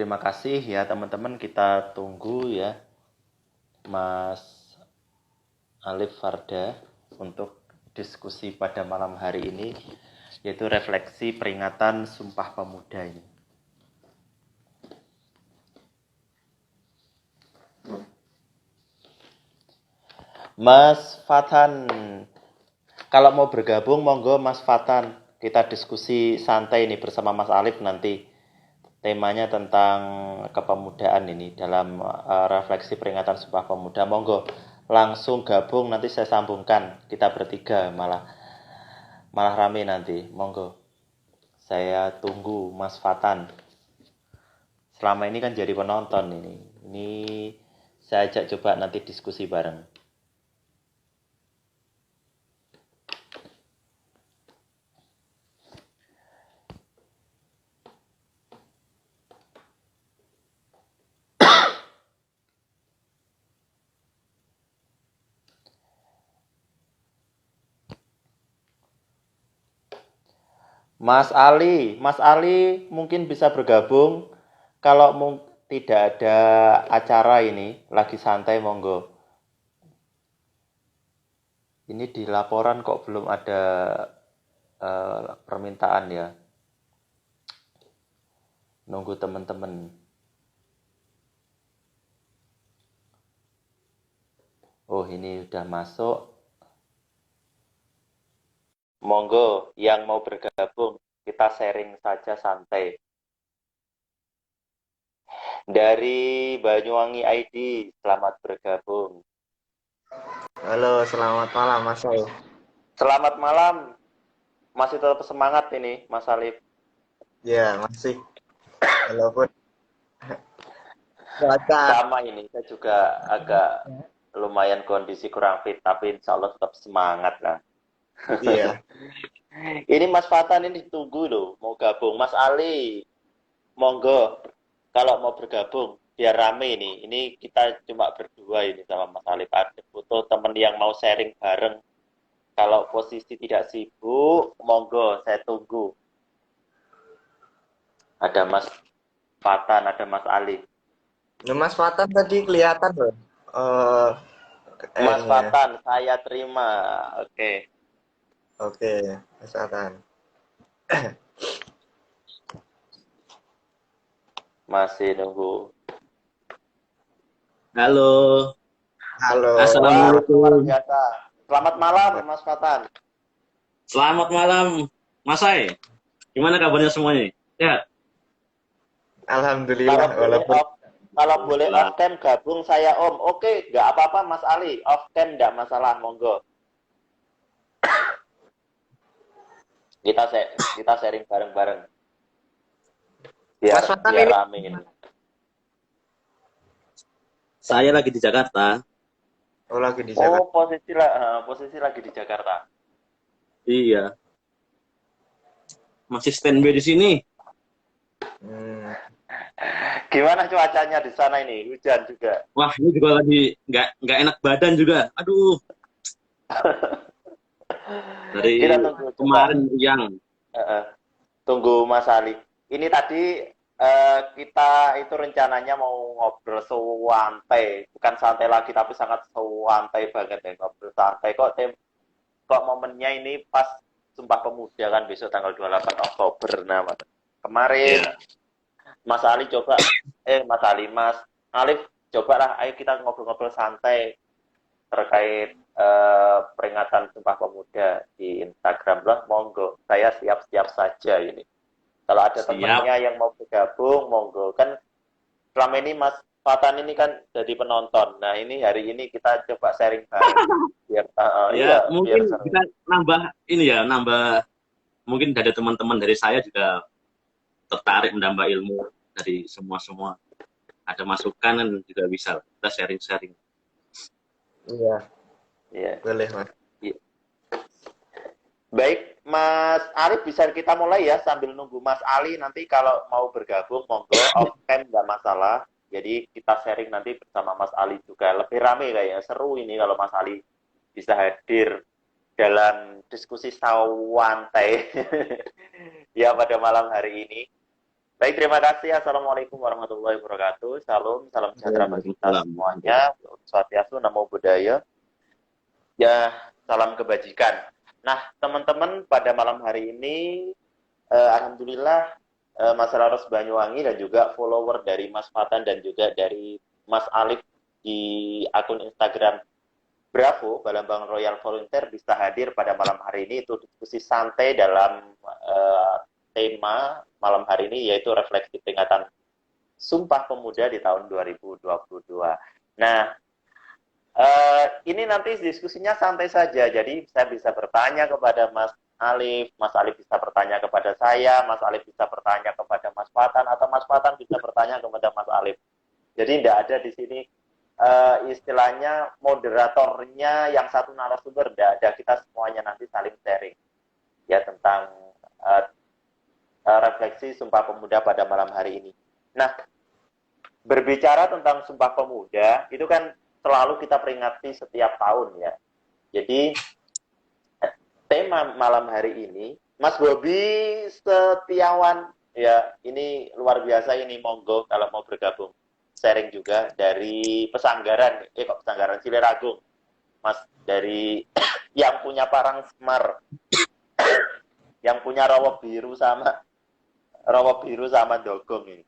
terima kasih ya teman-teman, kita tunggu ya Mas Alif Farda untuk diskusi pada malam hari ini, yaitu refleksi peringatan Sumpah Pemuda ini. Mas Fatan, kalau mau bergabung monggo Mas Fatan, kita diskusi santai ini bersama Mas Alif nanti. Temanya tentang kepemudaan ini dalam refleksi peringatan Sumpah Pemuda. Monggo langsung gabung, nanti saya sambungkan. Kita bertiga malah rame nanti. Monggo. Saya tunggu Mas Fatan. Selama ini kan jadi penonton ini. Ini saya ajak coba nanti diskusi bareng. Mas Ali mungkin bisa bergabung. Kalau tidak ada acara ini, lagi santai monggo. Ini di laporan kok belum ada permintaan ya. Nunggu teman-teman. Oh, ini udah masuk. Monggo yang mau bergabung, kita sharing saja santai. Dari Banyuwangi ID, selamat bergabung. Halo, selamat malam Mas Alif. Selamat malam. Masih tetap semangat ini, Mas Alif. Ya, masih. Walaupun cuaca. Sama ini, saya juga agak lumayan kondisi kurang fit, tapi insya Allah tetap semangat lah. Iya. Ini Mas Fatan ini ditunggu loh, mau gabung. Mas Ali, monggo. Kalau mau bergabung, biar rame nih. Ini kita cuma berdua ini sama Mas Alif. Ada foto temen yang mau sharing bareng. Kalau posisi tidak sibuk, monggo, saya tunggu. Ada Mas Fatan, ada Mas Ali. Nah, Mas Fatan tadi kelihatan loh. Mas Ininya. Fatan, saya terima. Oke, Oke, Mas Fatan. masih nunggu. Halo, Halo. Wah, luar Assalamualaikum. biasa. Selamat malam, Mas Fatan. Selamat malam, Mas Ai. Gimana kabarnya semuanya? Ya, Alhamdulillah, Kalau boleh walaupun off, kalau boleh Alhamdulillah. off cam gabung saya Om. Oke, nggak apa-apa Mas Ali. Off cam nggak masalah, monggo. Kita sharing bareng-bareng biar Mas Fatan biar ini rame ini. Saya lagi di Jakarta. lagi di Oh, Jakarta. posisi lagi di Jakarta. Iya, masih standby di sini. Hmm, Gimana cuacanya di sana ini? Hujan juga. Wah, ini juga lagi nggak enak badan juga. Aduh, Kita dari tunggu coba. kemarin yang Uh, Tunggu Mas Ali. Ini tadi kita itu rencananya mau ngobrol sewantai, bukan santai lagi tapi sangat sewantai banget ya, ngobrol santai kok momennya ini pas Sumpah Pemuda kan besok tanggal 28 Oktober. Nah, kemarin ya, Mas Ali coba Mas Ali, Mas Alif cobalah ayo kita ngobrol-ngobrol santai terkait peringatan Sumpah Pemuda di Instagram lah, monggo. Saya siap-siap saja ini. Kalau ada siap. temennya yang mau bergabung, monggo. Kan selama ini Mas Fatan ini kan jadi penonton. Nah ini hari ini kita coba sharing bareng. Biar Ya, iya, biar mungkin seru. kita nambah ini ya, nambah mungkin dari teman-teman dari saya juga tertarik menambah ilmu dari semua-semua. Ada masukan dan juga bisa kita sharing-sharing. iya, Iya. boleh Mas. Iya. Baik, Mas Arif bisa kita mulai ya sambil nunggu Mas Ali nanti kalau mau bergabung monggo off cam nggak masalah. Jadi kita sharing nanti bersama Mas Ali juga lebih rame kayaknya, seru ini kalau Mas Ali bisa hadir dalam diskusi sawantai ya pada malam hari ini. Baik, terima kasih. Assalamualaikum warahmatullahi wabarakatuh. Salam sejahtera bagi kita semuanya. Swastiastu, Namo Buddhaya. Ya, salam kebajikan. Nah, teman-teman, pada malam hari ini, alhamdulillah, Mas Raros Banyuwangi dan juga follower dari Mas Fatan dan juga dari Mas Alif di akun Instagram Bravo, Balambang Royal Volunteer bisa hadir pada malam hari ini. Itu diskusi santai dalam tema malam hari ini, yaitu refleksi peringatan Sumpah Pemuda di tahun 2022. Nah, ini nanti diskusinya santai saja, jadi saya bisa bertanya kepada Mas Alif bisa bertanya kepada saya, Mas Alif bisa bertanya kepada Mas Fatan, atau Mas Fatan bisa bertanya kepada Mas Alif. Jadi tidak ada di sini istilahnya moderatornya yang satu narasumber, tidak ada, kita semuanya nanti saling sharing ya tentang refleksi Sumpah Pemuda pada malam hari ini. Nah, berbicara tentang Sumpah Pemuda itu kan selalu kita peringati setiap tahun ya. Jadi tema malam hari ini, Mas Bobi Setiawan ya, ini luar biasa ini, monggo kalau mau bergabung sharing juga dari Pesanggaran, Pesanggaran Cileragung, Mas, dari yang punya Parang Semar, yang punya rawa biru sama Dogong ini.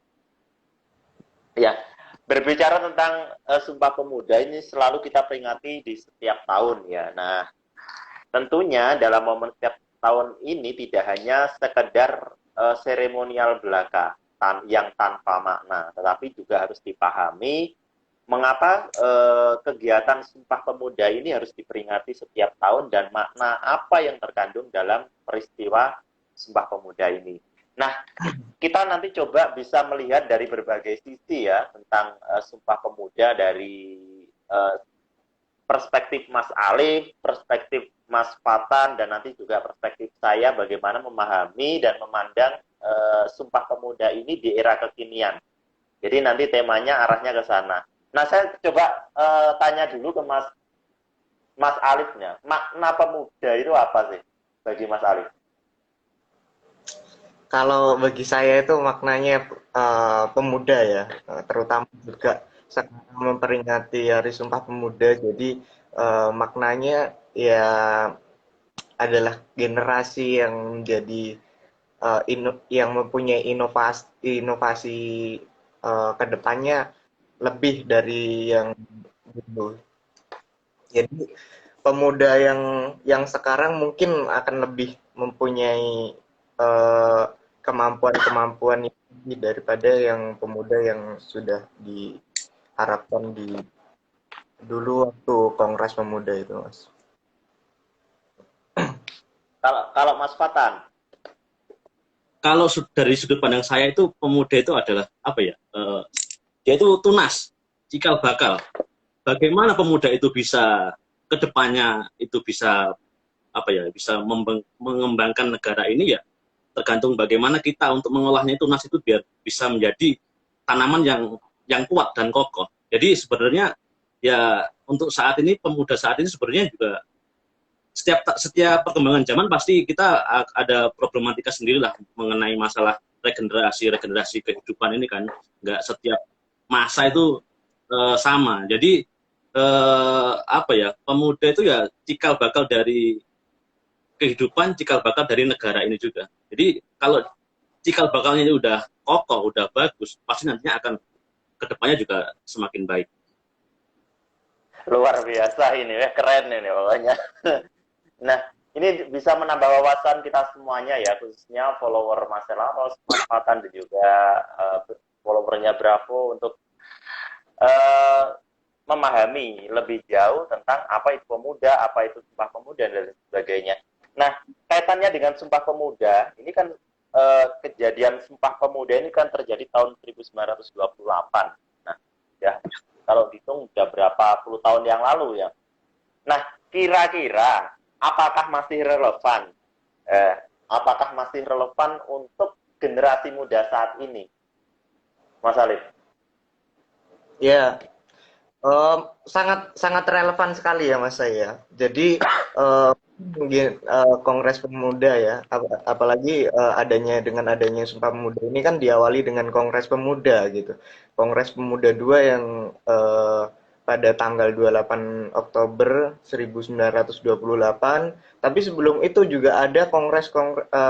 Ya, berbicara tentang Sumpah Pemuda ini selalu kita peringati di setiap tahun ya. Nah, tentunya dalam momen setiap tahun ini tidak hanya sekedar seremonial belaka yang tanpa makna, tetapi juga harus dipahami mengapa kegiatan Sumpah Pemuda ini harus diperingati setiap tahun dan makna apa yang terkandung dalam peristiwa Sumpah Pemuda ini. Nah, kita nanti coba bisa melihat dari berbagai sisi ya tentang Sumpah Pemuda, dari perspektif Mas Alif, perspektif Mas Fatan, dan nanti juga perspektif saya bagaimana memahami dan memandang Sumpah Pemuda ini di era kekinian. Jadi nanti temanya arahnya ke sana. Nah, saya coba tanya dulu ke Mas Alifnya, makna pemuda itu apa sih bagi Mas Alif? Kalau bagi saya itu maknanya pemuda ya, terutama juga sekarang memperingati Hari Sumpah Pemuda. Jadi maknanya ya adalah generasi yang menjadi yang mempunyai inovasi kedepannya lebih dari yang dulu. Jadi pemuda yang sekarang mungkin akan lebih mempunyai kemampuan-kemampuan ini daripada yang pemuda yang sudah diharapkan di dulu waktu Kongres Pemuda itu, Mas. Kalau Mas Fatan, Kalau dari sudut pandang saya itu pemuda itu adalah apa ya? Dia itu tunas, cikal bakal. Bagaimana pemuda itu bisa kedepannya itu bisa apa ya? Bisa mengembangkan negara ini ya tergantung bagaimana kita untuk mengolahnya. Tunas itu biar bisa menjadi tanaman yang kuat dan kokoh. Jadi sebenarnya ya untuk saat ini, pemuda saat ini sebenarnya juga setiap perkembangan zaman pasti kita ada problematika sendiri lah mengenai masalah regenerasi kehidupan ini kan. Nggak setiap masa itu sama. Jadi apa ya, pemuda itu ya cikal bakal dari kehidupan, cikal bakal dari negara ini juga. Jadi kalau cikal bakalnya ini udah kokoh, udah bagus, pasti nantinya akan kedepannya juga semakin baik. luar biasa ini ya, keren ini pokoknya. Nah, ini bisa menambah wawasan kita semuanya ya, khususnya follower Mas Raros, Mas Fatan, dan juga followernya Bravo untuk memahami lebih jauh tentang apa itu pemuda, apa itu Sumpah Pemuda, dan sebagainya. Nah, kaitannya dengan Sumpah Pemuda, ini kan kejadian Sumpah Pemuda ini kan terjadi tahun 1928. Nah, ya kalau dihitung sudah berapa puluh tahun yang lalu ya. Nah, kira-kira apakah masih relevan? Apakah masih relevan untuk generasi muda saat ini, Mas Alif? Ya, sangat sangat relevan sekali ya Mas saya. Jadi mungkin Kongres Pemuda ya, apalagi dengan adanya Sumpah Pemuda ini kan diawali dengan Kongres Pemuda gitu. Kongres Pemuda 2 yang pada tanggal 28 Oktober 1928. Tapi sebelum itu juga ada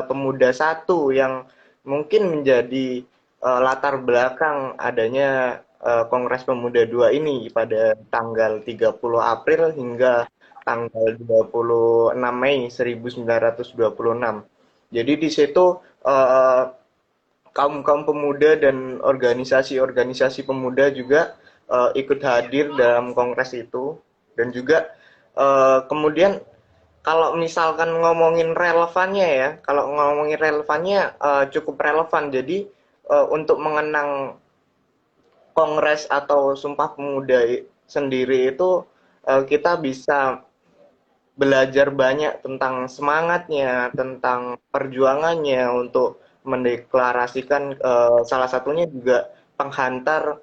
Pemuda 1 yang mungkin menjadi latar belakang adanya Kongres Pemuda 2 ini pada tanggal 30 April hingga tanggal 26 Mei 1926. Jadi di situ kaum-kaum pemuda dan organisasi-organisasi pemuda juga ikut hadir dalam kongres itu dan juga kemudian kalau misalkan ngomongin relevannya ya, kalau ngomongin relevannya cukup relevan. Jadi untuk mengenang kongres atau Sumpah Pemuda sendiri itu kita bisa belajar banyak tentang semangatnya, tentang perjuangannya untuk mendeklarasikan salah satunya juga penghantar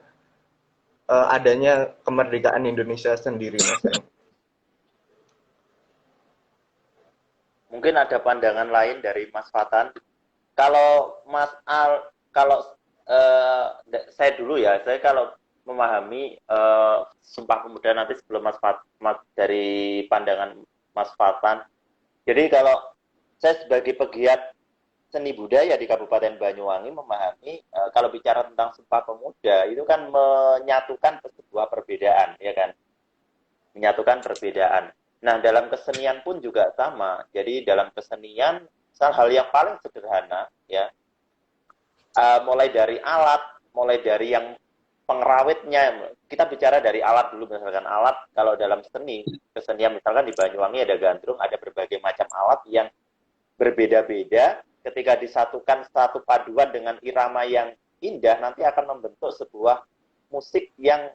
adanya kemerdekaan Indonesia sendiri, Mas. Mungkin ada pandangan lain dari Mas Fatan. Kalau Mas Al, kalau saya dulu ya, saya kalau memahami Sumpah Pemuda nanti sebelum dari pandangan Mas Fatan. Jadi kalau saya sebagai pegiat seni budaya di Kabupaten Banyuwangi memahami kalau bicara tentang Sumpah Pemuda itu kan menyatukan sebuah perbedaan, ya kan? Menyatukan perbedaan. Nah, dalam kesenian pun juga sama. Jadi dalam kesenian hal yang paling sederhana ya, mulai dari alat, mulai dari yang pengrawitnya. Kita bicara dari alat dulu, misalkan alat kalau dalam kesenian misalkan di Banyuwangi ada gandrung, ada berbagai macam alat yang berbeda-beda. Ketika disatukan satu paduan dengan irama yang indah, nanti akan membentuk sebuah musik yang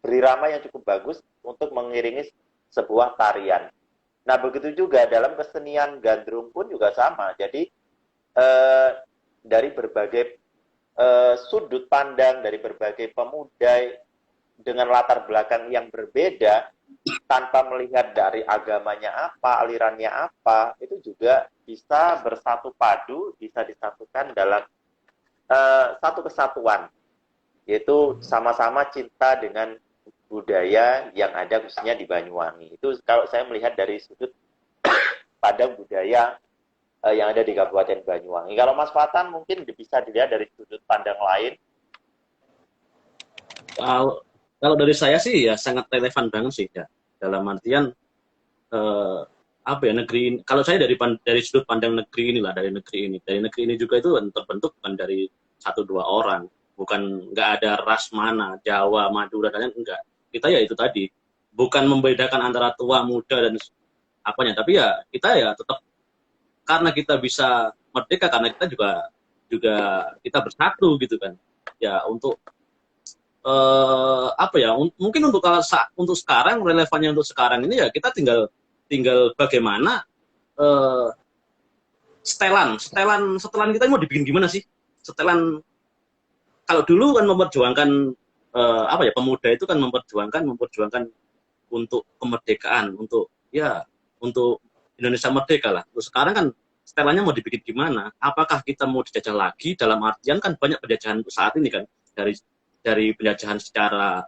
berirama yang cukup bagus untuk mengiringi sebuah tarian. Nah, begitu juga dalam kesenian gandrung pun juga sama. Jadi dari berbagai sudut pandang, dari berbagai pemuda dengan latar belakang yang berbeda, tanpa melihat dari agamanya apa, alirannya apa, itu juga bisa bersatu padu, bisa disatukan dalam satu kesatuan, yaitu sama-sama cinta dengan budaya yang ada khususnya di Banyuwangi. Itu kalau saya melihat dari sudut pandang budaya yang ada di Kabupaten Banyuwangi. Kalau Mas Fatan mungkin bisa dilihat dari sudut pandang lain. Kalau dari saya sih ya sangat relevan banget sih ya. Dalam artian apa ya, negeri ini, kalau saya dari sudut pandang negeri inilah, dari negeri ini juga itu terbentuk bukan dari satu dua orang, bukan nggak ada ras mana Jawa, Madura dan lain, enggak. Kita ya itu tadi bukan membedakan antara tua muda dan apanya, tapi ya kita ya tetap, karena kita bisa merdeka karena kita juga juga kita bersatu gitu kan ya. Untuk apa ya, mungkin untuk sekarang, relevannya untuk sekarang ini ya kita tinggal bagaimana setelan kita mau dibikin gimana sih. Setelan, kalau dulu kan memperjuangkan apa ya, pemuda itu kan memperjuangkan untuk kemerdekaan, untuk ya untuk Indonesia merdeka lah. Terus sekarang kan setelannya mau dibikin gimana? Apakah kita mau dijajah lagi? Dalam artian kan banyak penjajahan untuk saat ini kan, dari penjajahan secara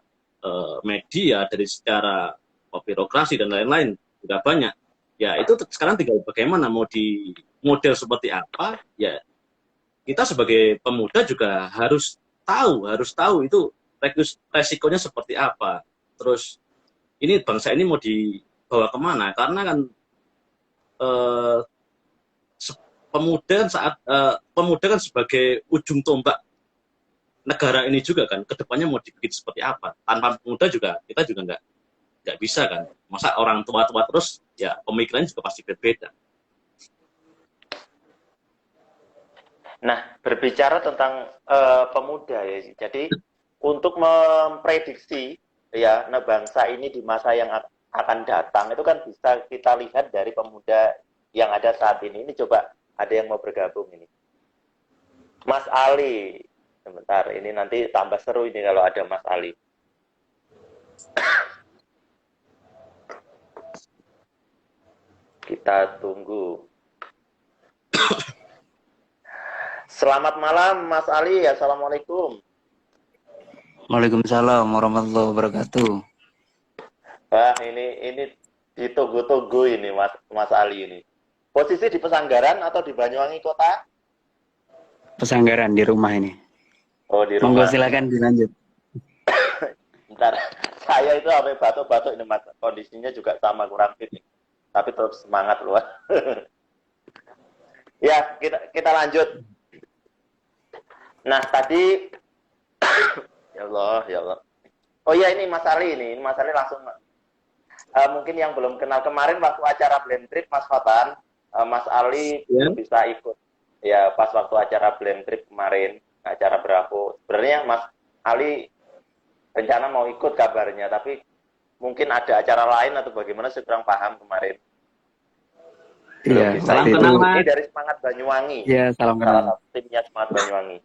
media, dari secara birokrasi dan lain-lain juga banyak. Ya itu sekarang tinggal bagaimana mau di model seperti apa. Ya kita sebagai pemuda juga harus tahu itu resikonya seperti apa. Terus ini bangsa ini mau dibawa kemana? Karena kan eh, pemuda kan sebagai ujung tombak negara ini juga kan, kedepannya mau dibikin seperti apa. Tanpa pemuda juga kita juga nggak bisa kan. Masa orang tua-tua terus, ya pemikirannya juga pasti berbeda. Nah, berbicara tentang pemuda ya, jadi untuk memprediksi ya bangsa ini di masa yang akan datang itu kan bisa kita lihat dari pemuda yang ada saat ini. Ini coba ada yang mau bergabung ini. Mas Ali, sebentar, ini nanti tambah seru ini kalau ada Mas Ali. Kita tunggu. Selamat malam Mas Ali. Assalamualaikum. Waalaikumsalam warahmatullahi wabarakatuh. Ini ditunggu-tunggu ini Mas Ali ini. Posisi di Pesanggaran atau di Banyuwangi kota? Pesanggaran di rumah ini. Oh, di Monggo rumah. silakan dilanjut. Bentar, saya itu sampai batuk-batuk ini Mas. Kondisinya juga sama kurang fit nih. Tapi tetap semangat loh. Ya, kita lanjut. Nah, tadi ya Allah, ya Allah. Oh iya, ini Mas Ali ini. Mas Ali langsung mungkin yang belum kenal kemarin waktu acara Blend Trip Mas Fatan, Mas Ali bisa ikut. Ya, pas waktu acara Blend Trip kemarin, acara Bravo. Sebenarnya Mas Ali rencana mau ikut kabarnya, tapi mungkin ada acara lain atau bagaimana, saya kurang paham kemarin. Iya, Salam itu. Ini dari Semangat Banyuwangi. Iya, salam Salah kenal. satu timnya Semangat Banyuwangi.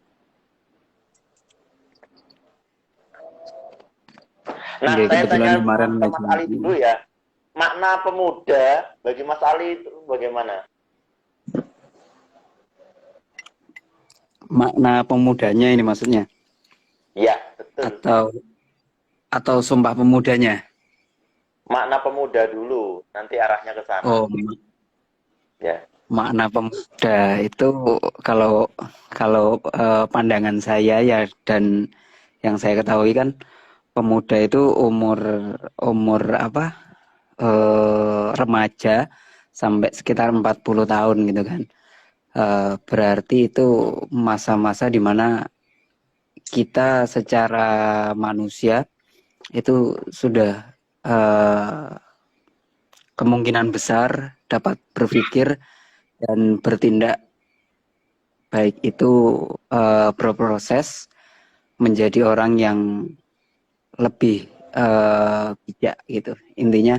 Nah, Oke, saya kebetulan tanya kemarin ke Mas Ali dulu ya. Makna pemuda bagi Mas Ali itu bagaimana? Makna pemudanya ini maksudnya? Ya, betul. Atau sumpah pemudanya? Makna pemuda dulu, nanti arahnya ke sana. Oh, ya. Makna pemuda itu kalau pandangan saya ya, dan yang saya ketahui kan pemuda itu umur apa? Remaja sampai sekitar 40 tahun gitu kan. Berarti itu masa-masa di mana kita secara manusia itu sudah kemungkinan besar dapat berpikir dan bertindak, baik itu berproses menjadi orang yang lebih bijak gitu. Intinya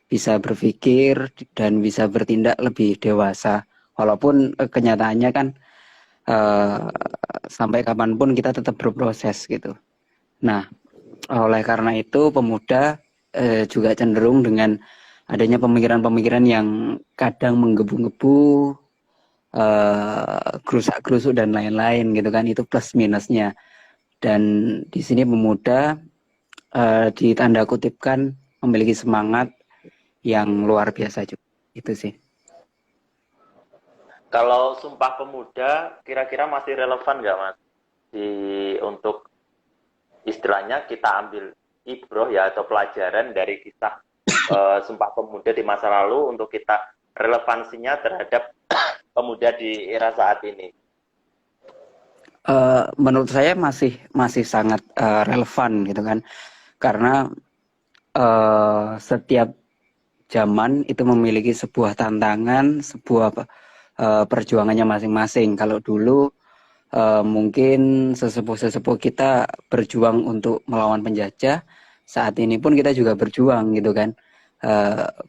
bisa berpikir dan bisa bertindak lebih dewasa. Walaupun kenyataannya kan sampai kapanpun kita tetap berproses gitu. Nah, oleh karena itu pemuda juga cenderung dengan adanya pemikiran-pemikiran yang kadang menggebu-gebu, gerusak-gerusuk dan lain-lain gitu kan, itu plus minusnya. Dan di sini pemuda ditanda kutipkan memiliki semangat yang luar biasa juga. Itu sih. Kalau Sumpah Pemuda kira-kira masih relevan nggak Mas? Untuk istilahnya kita ambil ibroh ya, atau pelajaran dari kisah Sumpah Pemuda di masa lalu untuk kita relevansinya terhadap pemuda di era saat ini. Menurut saya masih sangat relevan gitu kan, karena setiap zaman itu memiliki sebuah tantangan, sebuah perjuangannya masing-masing. Kalau dulu mungkin sesepuh-sesepuh kita berjuang untuk melawan penjajah, saat ini pun kita juga berjuang gitu kan,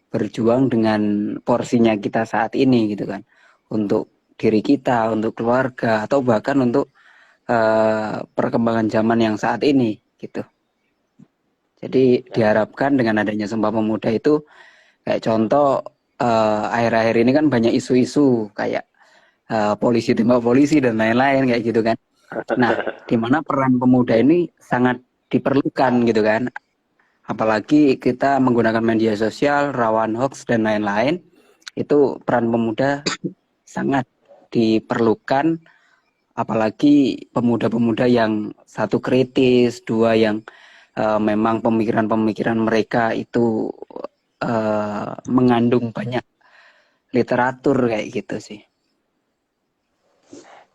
berjuang dengan porsinya kita saat ini gitu kan, untuk diri kita, untuk keluarga, atau bahkan untuk perkembangan zaman yang saat ini gitu. Jadi diharapkan dengan adanya Sumpah Pemuda itu, kayak contoh akhir-akhir ini kan banyak isu-isu kayak polisi tembak polisi dan lain-lain kayak gitu kan. Nah, di mana peran pemuda ini sangat diperlukan gitu kan. Apalagi kita menggunakan media sosial, rawan hoax dan lain-lain, itu peran pemuda sangat diperlukan. Apalagi pemuda-pemuda yang satu kritis, dua yang memang pemikiran-pemikiran mereka itu mengandung banyak literatur kayak gitu sih.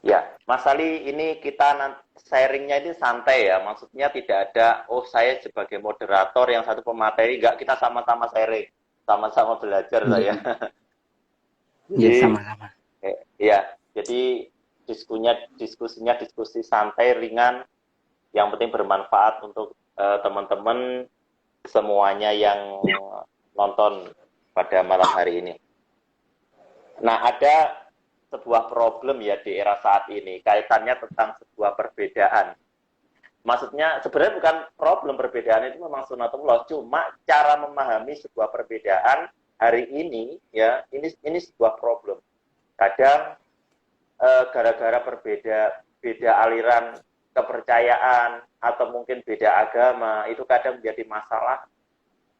Ya, Mas Ali, ini kita sharingnya ini santai ya, maksudnya tidak ada, saya sebagai moderator yang satu pemateri, enggak, kita sama-sama sharing, sama-sama belajar lah ya. Iya, sama-sama. Ya, jadi diskusinya diskusi santai, ringan, yang penting bermanfaat untuk teman-teman semuanya yang nonton pada malam hari ini. Nah, ada sebuah problem ya di era saat ini, kaitannya tentang sebuah perbedaan. Maksudnya sebenarnya bukan problem, perbedaan itu memang sunatullah, cuma cara memahami sebuah perbedaan hari ini ya ini sebuah problem. Kadang gara-gara beda aliran kepercayaan atau mungkin beda agama itu kadang menjadi masalah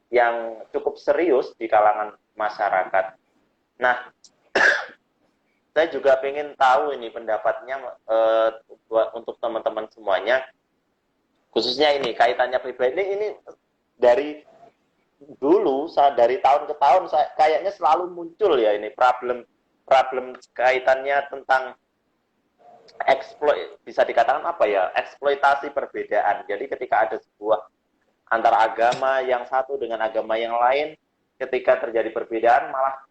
yang cukup serius di kalangan masyarakat. Nah, saya juga ingin tahu ini pendapatnya untuk teman-teman semuanya, khususnya ini kaitannya pribadi ini dari dulu dari tahun ke tahun kayaknya selalu muncul ya ini problem kaitannya tentang bisa dikatakan apa ya, eksploitasi perbedaan. Jadi ketika ada sebuah antara agama yang satu dengan agama yang lain, ketika terjadi perbedaan malah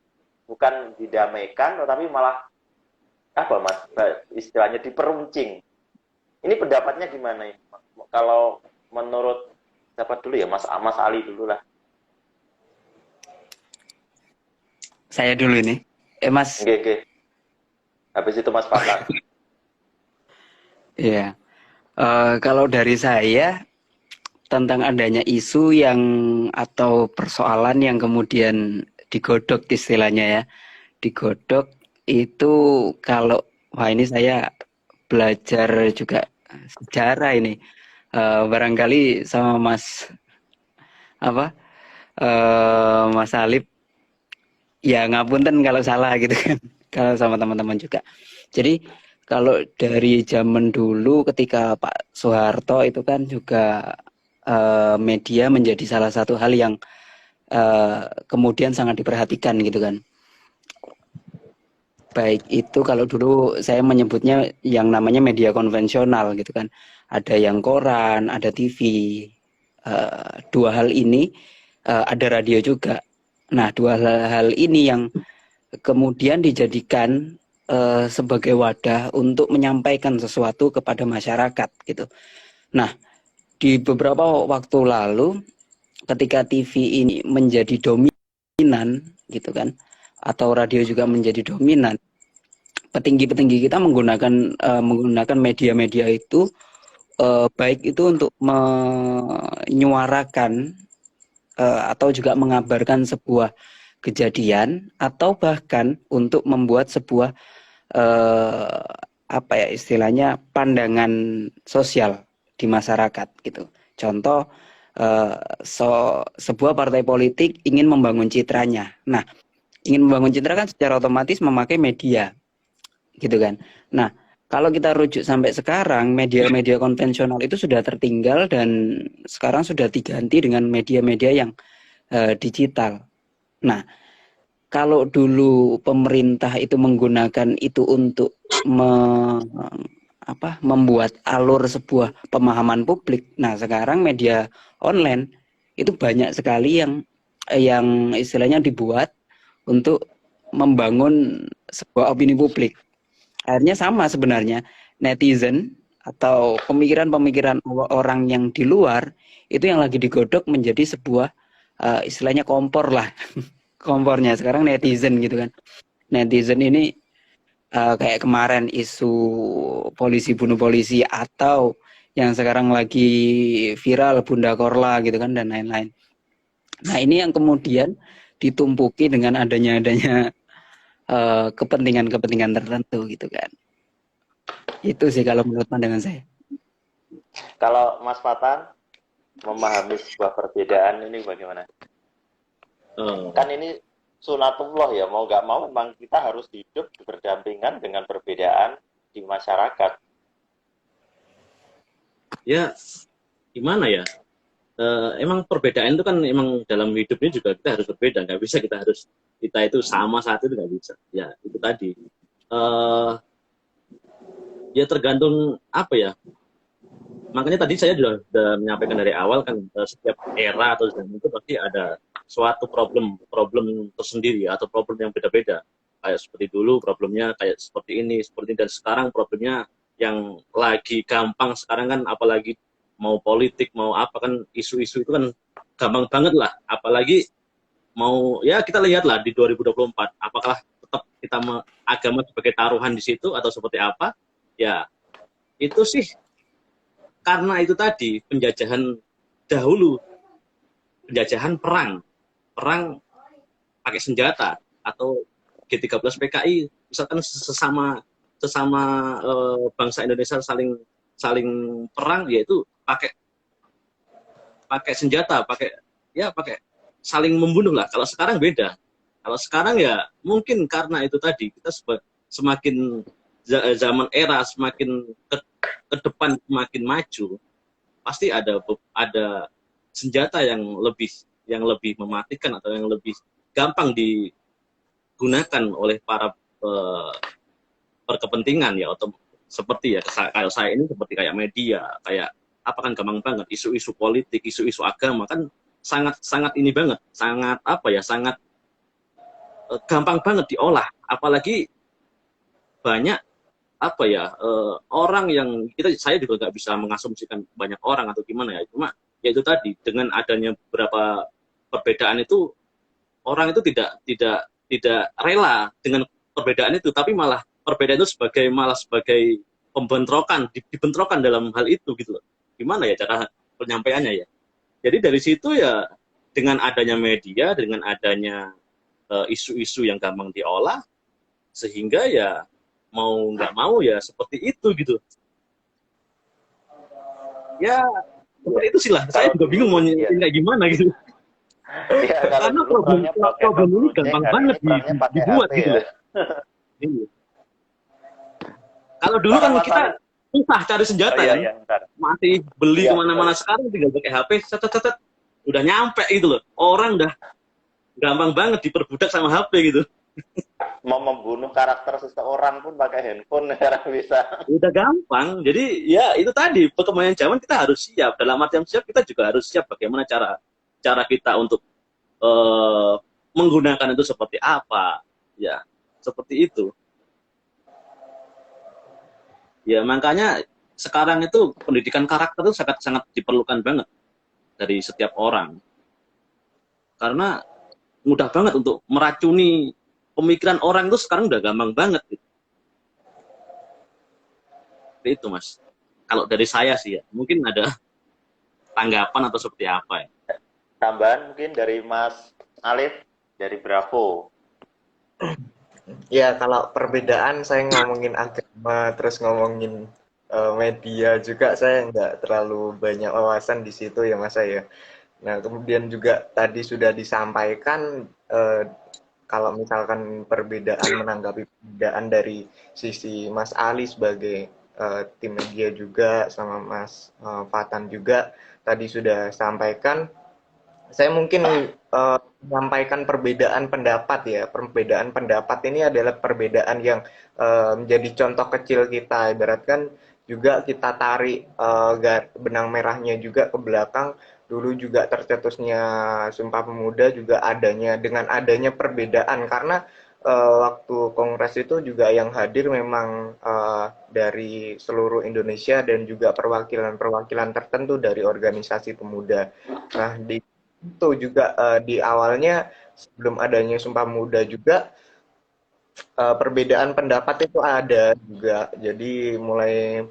bukan didamaikan tetapi malah apa Mas istilahnya diperuncing. Ini pendapatnya gimana ya? Kalau menurut siapa dulu ya, Mas Ali dulu lah. Saya dulu ini. Mas. Oke. Habis itu Mas Fatan. Iya. Kalau dari saya tentang adanya isu yang atau persoalan yang kemudian digodok istilahnya ya. Digodok itu kalau wah ini saya belajar juga sejarah ini. Barangkali sama Mas Mas Alif ya ngapunten kalau salah gitu kan. Kalau sama teman-teman juga. Jadi kalau dari zaman dulu ketika Pak Soeharto itu kan juga media menjadi salah satu hal yang kemudian sangat diperhatikan gitu kan. Baik itu kalau dulu saya menyebutnya yang namanya media konvensional gitu kan. Ada yang koran, ada TV. Dua hal ini ada radio juga. Nah, dua hal ini yang kemudian dijadikan sebagai wadah untuk menyampaikan sesuatu kepada masyarakat gitu. Nah, di beberapa waktu lalu ketika TV ini menjadi dominan gitu kan, atau radio juga menjadi dominan, petinggi-petinggi kita menggunakan media-media itu baik itu untuk menyuarakan atau juga mengabarkan sebuah kejadian atau bahkan untuk membuat sebuah apa ya istilahnya pandangan sosial di masyarakat gitu. Contoh sebuah partai politik ingin membangun citranya. Nah, ingin membangun citra kan secara otomatis memakai media gitu kan. Nah, kalau kita rujuk sampai sekarang, media-media konvensional itu sudah tertinggal dan sekarang sudah diganti dengan media-media yang digital. Nah, kalau dulu pemerintah itu menggunakan itu untuk membuat alur sebuah pemahaman publik. Nah, sekarang media online itu banyak sekali yang istilahnya dibuat untuk membangun sebuah opini publik. Akhirnya sama sebenarnya, netizen atau pemikiran-pemikiran orang yang di luar itu yang lagi digodok menjadi sebuah istilahnya kompor lah. Kompornya sekarang netizen gitu kan. Netizen ini kayak kemarin isu polisi bunuh polisi atau yang sekarang lagi viral Bunda Korla gitu kan dan lain-lain. Nah, ini yang kemudian ditumpuki dengan adanya kepentingan-kepentingan tertentu gitu kan. Itu sih kalau menurut pandangan saya. Kalau Mas Fatan memahami sebuah perbedaan ini bagaimana? Kan ini sunatullah ya, mau nggak mau memang kita harus hidup berdampingan dengan perbedaan di masyarakat. Ya, gimana ya? Emang perbedaan itu kan emang dalam hidupnya juga kita harus berbeda, nggak bisa kita itu sama saat itu nggak bisa. Ya itu tadi. Ya tergantung apa ya. Makanya tadi saya sudah menyampaikan dari awal kan setiap era atau zaman itu pasti ada suatu problem tersendiri atau problem yang beda-beda. Kayak seperti dulu problemnya kayak seperti ini dan sekarang problemnya yang lagi gampang sekarang kan apalagi mau politik mau apa kan isu-isu itu kan gampang banget lah, apalagi mau ya kita lihatlah di 2024 apakah tetap kita agama sebagai taruhan di situ atau seperti apa ya. Itu sih karena itu tadi penjajahan dahulu, penjajahan perang pakai senjata, atau G13 PKI misalkan sesama sesama bangsa Indonesia saling saling perang, yaitu pakai pakai senjata, pakai saling membunuh lah. Kalau sekarang beda. Kalau sekarang ya mungkin karena itu tadi kita semakin zaman era semakin ke depan semakin maju, pasti ada senjata yang lebih mematikan atau yang lebih gampang digunakan oleh para berkepentingan ya, atau seperti ya kayak saya ini seperti kayak media, kayak apa kan gampang banget isu-isu politik, isu-isu agama kan sangat ini banget, sangat apa ya, sangat gampang banget diolah, apalagi banyak apa ya orang yang saya juga nggak bisa mengasumsikan banyak orang atau gimana ya, cuma ya itu tadi dengan adanya beberapa perbedaan itu orang itu tidak rela dengan perbedaan itu, tapi malah perbedaan itu malah sebagai pembentrokan, dibentrokan dalam hal itu gitu loh. Gimana ya cara penyampaiannya ya? Jadi dari situ ya dengan adanya media, dengan adanya isu-isu yang gampang diolah, sehingga ya mau nggak mau ya seperti itu gitu. Ya seperti itu sih lah. Saya juga bingung mau nyeritain kayak gimana gitu. Ya, Karena problem ini gampang banget dibuat gitu loh. Kalau dulu kan kita susah cari senjata kan, masih beli kemana-mana. Sekarang tinggal pakai HP, cet, udah nyampe gitu loh. Orang udah gampang banget diperbudak sama HP gitu. Mau membunuh karakter seseorang pun pakai handphone sekarang bisa. Udah gampang. Jadi ya itu tadi perkembangan zaman kita harus siap. Dalam artian siap, kita juga harus siap bagaimana cara kita untuk menggunakan itu seperti apa. Ya, seperti itu. Ya makanya sekarang itu pendidikan karakter itu sangat diperlukan banget dari setiap orang. Karena mudah banget untuk meracuni pemikiran orang itu sekarang udah gampang banget. Gitu. Itu Mas. Kalau dari saya sih ya, mungkin ada tanggapan atau seperti apa ya. Tambahan mungkin dari Mas Alif dari Bravo. Ya, kalau perbedaan saya ngomongin agama, terus ngomongin media juga, saya nggak terlalu banyak wawasan di situ ya Mas saya. Nah, kemudian juga tadi sudah disampaikan kalau misalkan menanggapi perbedaan dari sisi Mas Ali sebagai tim media juga, sama Mas Fatan juga, tadi sudah sampaikan. Saya mungkin menyampaikan perbedaan pendapat ya. Perbedaan pendapat ini adalah perbedaan yang menjadi contoh kecil kita. Ibaratkan juga kita tarik benang merahnya juga ke belakang. Dulu juga tercetusnya Sumpah Pemuda juga dengan adanya perbedaan. Karena waktu kongres itu juga yang hadir memang dari seluruh Indonesia dan juga perwakilan-perwakilan tertentu dari organisasi pemuda. Nah, itu juga di awalnya sebelum adanya Sumpah Pemuda juga perbedaan pendapat itu ada juga. Jadi mulai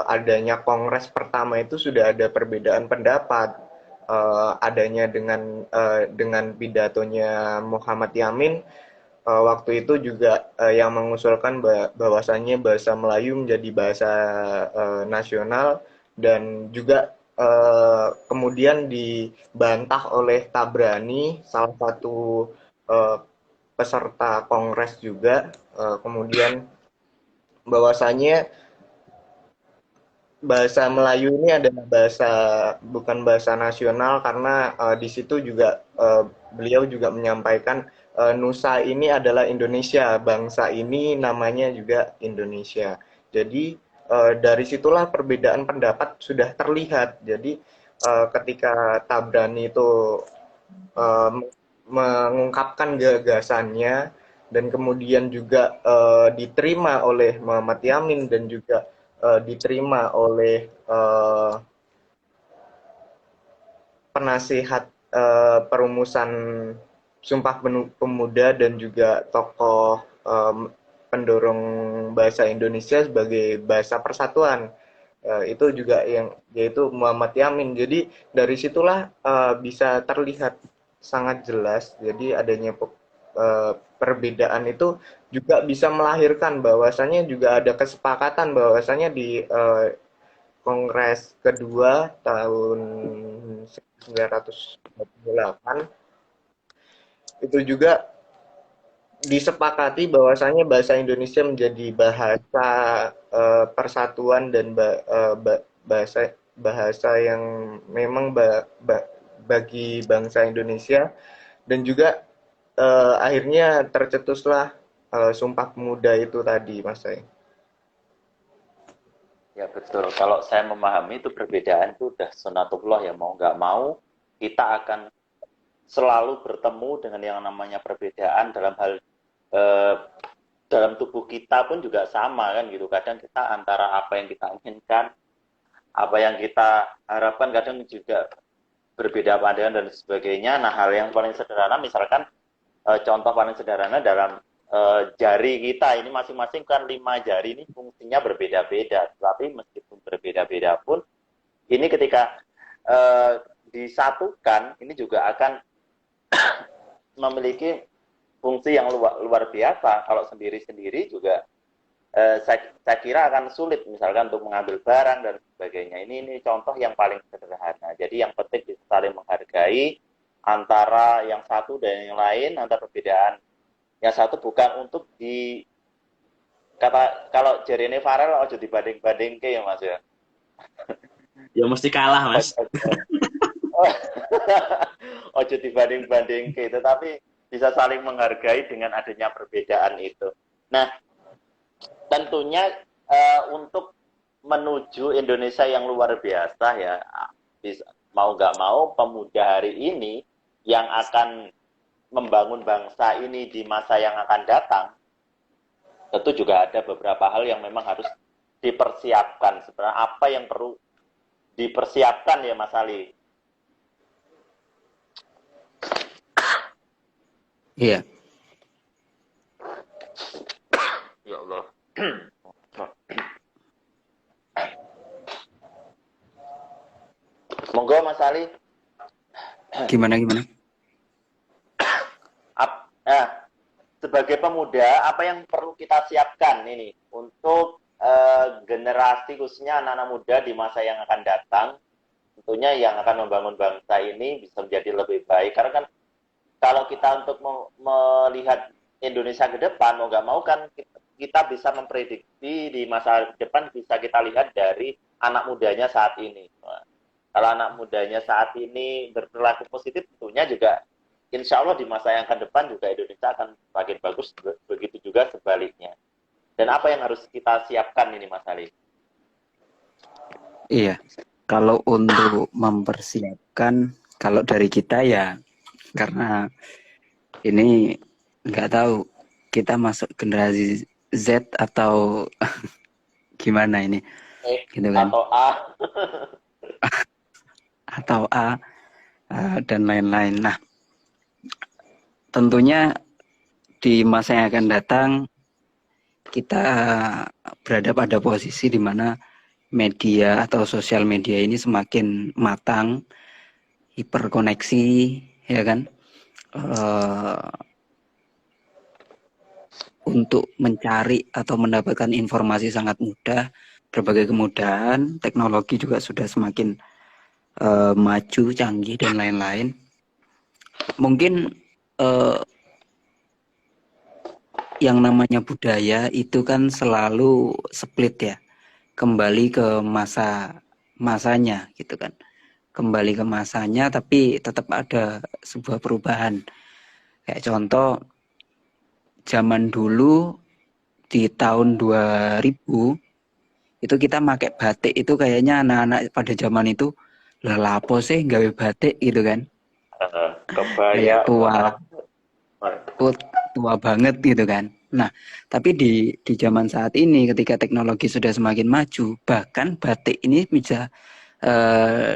adanya kongres pertama itu sudah ada perbedaan pendapat. Adanya dengan pidatonya Muhammad Yamin waktu itu juga yang mengusulkan bahwasannya bahasa Melayu menjadi bahasa nasional, dan juga kemudian dibantah oleh Tabrani, salah satu peserta kongres juga, kemudian bahwasanya bahasa Melayu ini adalah bukan bahasa nasional, karena di situ juga beliau juga menyampaikan Nusa ini adalah Indonesia, bangsa ini namanya juga Indonesia. Jadi dari situlah perbedaan pendapat sudah terlihat. Jadi ketika Tabrani itu mengungkapkan gagasannya dan kemudian juga diterima oleh Muhammad Yamin dan juga diterima oleh penasihat perumusan Sumpah Pemuda dan juga tokoh pendorong bahasa Indonesia sebagai bahasa persatuan, itu juga yaitu Muhammad Yamin. Jadi dari situlah bisa terlihat sangat jelas. Jadi adanya perbedaan itu juga bisa melahirkan bahwasanya juga ada kesepakatan bahwasanya di Kongres kedua tahun 1948 itu juga disepakati bahwasanya bahasa Indonesia menjadi bahasa persatuan dan bahasa bahasa yang memang bagi bangsa Indonesia, dan juga akhirnya tercetuslah Sumpah Pemuda itu tadi, Mas Say. Ya betul. Kalau saya memahami itu perbedaan itu udah sunatullah ya, mau nggak mau kita akan selalu bertemu dengan yang namanya perbedaan dalam hal eh, dalam tubuh kita pun juga sama kan gitu. Kadang kita antara apa yang kita inginkan, apa yang kita harapkan kadang juga berbeda pandangan dan sebagainya. Nah, hal yang paling sederhana misalkan contoh paling sederhana dalam jari kita ini masing-masing kan 5 jari ini fungsinya berbeda-beda, tapi meskipun berbeda-beda pun ini ketika disatukan ini juga akan memiliki fungsi yang luar biasa. Kalau sendiri-sendiri juga saya kira akan sulit misalkan untuk mengambil barang dan sebagainya. Ini contoh yang paling sederhana. Jadi yang penting bisa saling menghargai antara yang satu dan yang lain, antara perbedaan yang satu bukan untuk di kata kalau Jeremy Farrell ojo dibanding-banding ke ya Mas ya. Ya mesti kalah, Mas. Ojo dibanding-banding ke, tetapi bisa saling menghargai dengan adanya perbedaan itu. Nah, tentunya untuk menuju Indonesia yang luar biasa ya, mau nggak mau pemuda hari ini yang akan membangun bangsa ini di masa yang akan datang, tentu juga ada beberapa hal yang memang harus dipersiapkan. Sebenarnya apa yang perlu dipersiapkan ya Mas Ali? Iya. Ya Allah. Monggo Mas Ali. Gimana? Sebagai pemuda, apa yang perlu kita siapkan ini untuk generasi khususnya anak-anak muda di masa yang akan datang, tentunya yang akan membangun bangsa ini bisa menjadi lebih baik. Karena kan kalau kita untuk melihat Indonesia ke depan, mau nggak mau kan kita bisa memprediksi di masa depan bisa kita lihat dari anak mudanya saat ini. Kalau anak mudanya saat ini berperilaku positif, tentunya juga insya Allah di masa yang akan depan juga Indonesia akan semakin bagus, begitu juga sebaliknya. Dan apa yang harus kita siapkan ini Mas Ali? Iya. Kalau untuk mempersiapkan, kalau dari kita ya, karena ini nggak tahu kita masuk generasi Z atau gimana ini, gitu kan? Atau A dan lain-lain. Nah, tentunya di masa yang akan datang kita berada pada posisi di mana media atau sosial media ini semakin matang, hiperkoneksi, ya kan? Untuk mencari atau mendapatkan informasi sangat mudah, berbagai kemudahan, teknologi juga sudah semakin maju, canggih dan lain-lain. Mungkin yang namanya budaya itu kan selalu split ya, kembali ke masanya gitu kan, kembali ke masanya, tapi tetap ada sebuah perubahan. Kayak contoh zaman dulu di tahun 2000 itu kita pakai batik itu kayaknya anak-anak pada zaman itu lah lapo sih gawe batik gitu kan, kebaya tua banget gitu kan. Nah, tapi di zaman saat ini ketika teknologi sudah semakin maju, bahkan batik ini bisa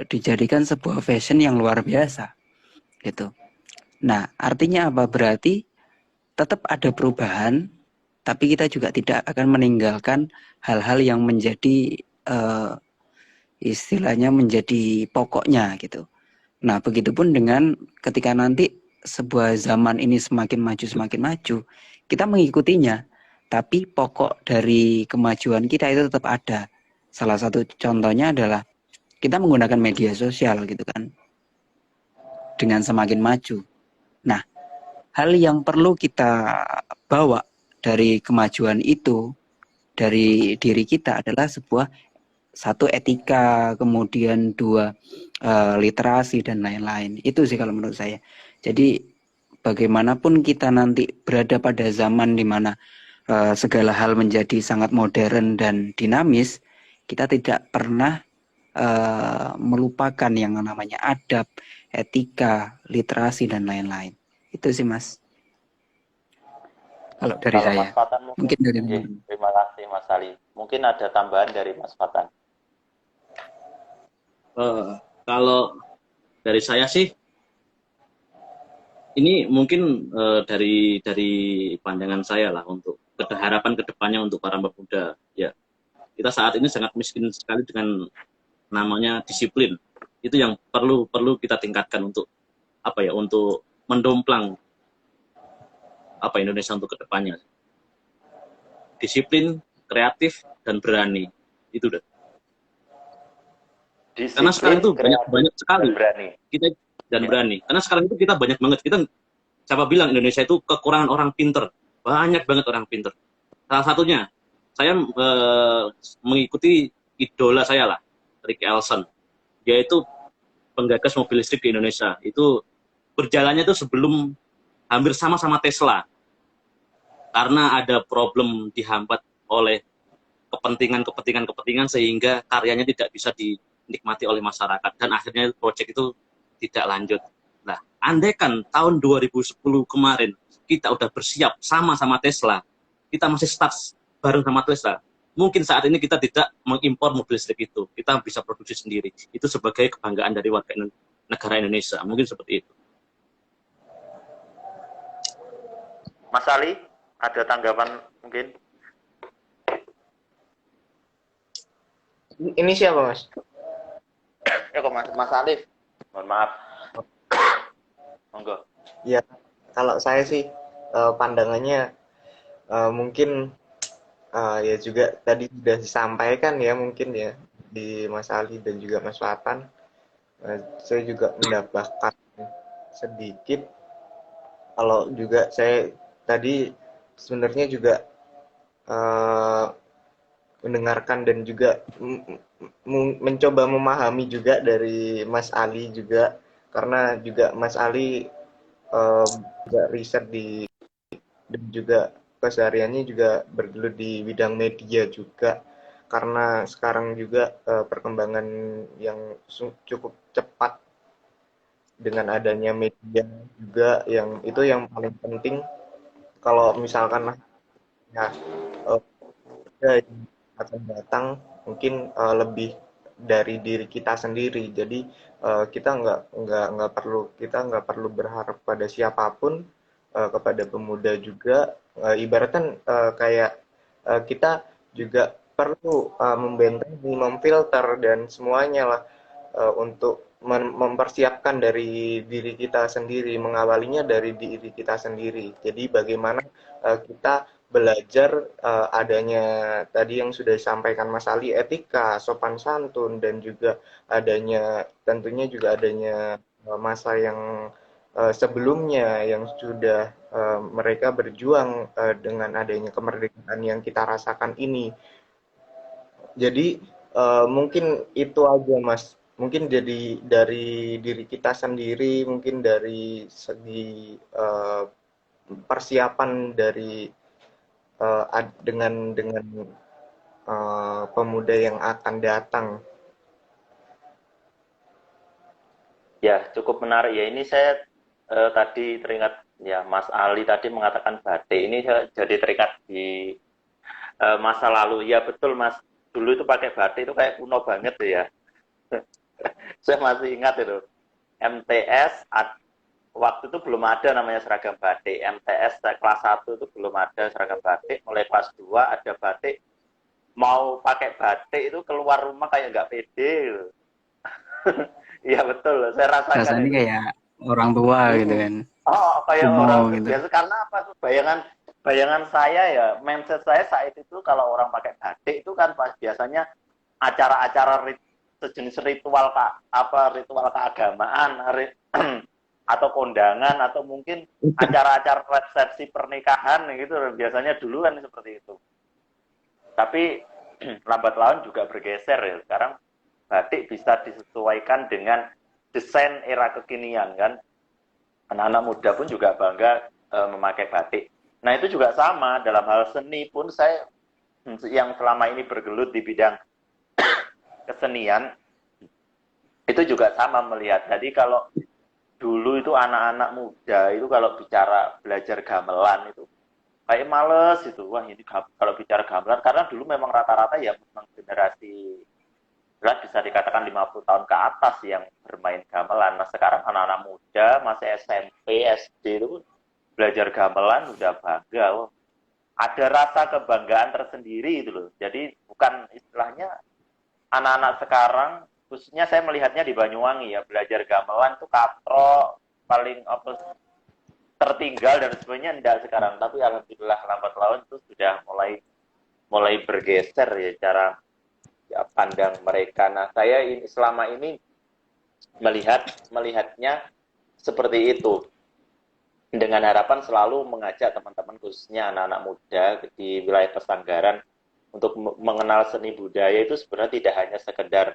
dijadikan sebuah fashion yang luar biasa gitu. Nah, artinya apa? Berarti tetap ada perubahan, tapi kita juga tidak akan meninggalkan hal-hal yang menjadi istilahnya menjadi pokoknya gitu. Nah, begitupun dengan ketika nanti sebuah zaman ini semakin maju, kita mengikutinya. Tapi pokok dari kemajuan kita itu tetap ada. Salah satu contohnya adalah kita menggunakan media sosial gitu kan, dengan semakin maju. Nah, hal yang perlu kita bawa dari kemajuan itu, dari diri kita adalah satu etika, kemudian dua literasi dan lain-lain. Itu sih kalau menurut saya. Jadi bagaimanapun kita nanti berada pada zaman di mana segala hal menjadi sangat modern dan dinamis, kita tidak pernah melupakan yang namanya adab, etika, literasi dan lain-lain. Itu sih Mas. Kalau dari Kalau saya. Mas Fatan Mungkin dari Nggih, teman-teman. terima kasih Mas Ali. Mungkin ada tambahan dari Mas Fatan. Kalau dari saya sih, ini mungkin dari pandangan saya lah untuk harapan kedepannya untuk para pemuda. Ya, kita saat ini sangat miskin sekali dengan namanya disiplin. Itu yang perlu kita tingkatkan untuk apa ya? Untuk mendomplang Indonesia untuk kedepannya. Disiplin, kreatif, dan berani. Itu udah. Karena sekarang Disiplin, itu kreatif, banyak sekali dan berani. kita dan Ya. berani. Karena sekarang itu kita banyak banget. Siapa bilang Indonesia itu kekurangan orang pinter? Banyak banget orang pinter. Salah satunya, saya mengikuti idola saya lah, Rick Elson. Dia itu penggagas mobil listrik di Indonesia. Itu berjalannya itu sebelum hampir sama-sama Tesla. Karena ada problem dihambat oleh kepentingan sehingga karyanya tidak bisa dinikmati oleh masyarakat. Dan akhirnya proyek itu tidak lanjut. Nah, andaikan tahun 2010 kemarin kita udah bersiap sama-sama Tesla, kita masih start bareng sama Tesla, mungkin saat ini kita tidak mengimpor mobil listrik itu, kita bisa produksi sendiri. Itu sebagai kebanggaan dari warga negara Indonesia, mungkin seperti itu. Mas Ali, ada tanggapan mungkin? Ini siapa Mas? Ya kok Mas Alif. Mohon maaf. Monggo. Ya, kalau saya sih pandangannya mungkin ya juga tadi sudah disampaikan ya mungkin ya di Mas Ali dan juga Mas Fatan. Saya juga mendapatkan sedikit. Kalau juga saya tadi sebenarnya juga mendengarkan dan juga mencoba memahami juga dari Mas Ali juga, karena juga Mas Ali juga riset dan juga kesehariannya juga bergelut di bidang media juga, karena sekarang juga perkembangan yang cukup cepat dengan adanya media juga, yang itu yang paling penting. Kalau misalkan ya yang akan datang mungkin lebih dari diri kita sendiri, jadi kita nggak perlu berharap pada siapapun, kepada pemuda juga, ibaratkan kayak kita juga perlu membentengi, memfilter dan semuanya lah, untuk mempersiapkan dari diri kita sendiri, mengawalinya dari diri kita sendiri. Jadi bagaimana kita belajar adanya tadi yang sudah disampaikan Mas Ali, etika, sopan santun, dan juga tentunya juga adanya masa yang sebelumnya yang sudah mereka berjuang dengan adanya kemerdekaan yang kita rasakan ini. Jadi mungkin itu aja Mas. Mungkin jadi dari diri kita sendiri, mungkin dari segi persiapan dari dengan pemuda yang akan datang. Ya, cukup menarik ya. Ini saya tadi teringat ya Mas Ali tadi mengatakan batik. Ini saya jadi teringat di masa lalu. Ya betul Mas. Dulu itu pakai batik itu kayak kuno banget tuh ya. Saya masih ingat itu. MTS waktu itu belum ada namanya seragam batik. MTS kelas 1 itu belum ada seragam batik. Mulai kelas 2 ada batik. Mau pakai batik itu keluar rumah kayak nggak pede gitu. Iya betul, saya rasakan Rasanya itu. kayak orang tua gitu Mm-mm. kan. Oh, kayak orang Kumo gitu. biasa karena apa? Bayangan saya ya, mindset saya saat itu kalau orang pakai batik itu kan pas biasanya acara-acara sejenis ritual keagamaan, atau kondangan atau mungkin acara-acara resepsi pernikahan gitu biasanya dulu kan seperti itu. Tapi lambat laun juga bergeser ya. Sekarang batik bisa disesuaikan dengan desain era kekinian kan. Anak-anak muda pun juga bangga memakai batik. Nah itu juga sama dalam hal seni pun saya yang selama ini bergelut di bidang kesenian itu juga sama melihat. Jadi kalau dulu itu anak-anak muda itu kalau bicara belajar gamelan itu kayak males itu. Wah ini kalau bicara gamelan karena dulu memang rata-rata ya memang generasi bisa dikatakan 50 tahun ke atas yang bermain gamelan. Nah sekarang anak-anak muda masih SMP, SD itu belajar gamelan udah bangga. Oh, ada rasa kebanggaan tersendiri itu loh. Jadi bukan istilahnya anak-anak sekarang, khususnya saya melihatnya di Banyuwangi ya, belajar gamelan tuh katro, paling apa tertinggal dan sebagainya enggak sekarang. Tapi alhamdulillah lambat laun itu sudah mulai bergeser ya cara ya, pandang mereka. Nah, saya selama ini melihatnya seperti itu dengan harapan selalu mengajak teman-teman khususnya anak-anak muda di wilayah Pesanggaran untuk mengenal seni budaya itu sebenarnya tidak hanya sekedar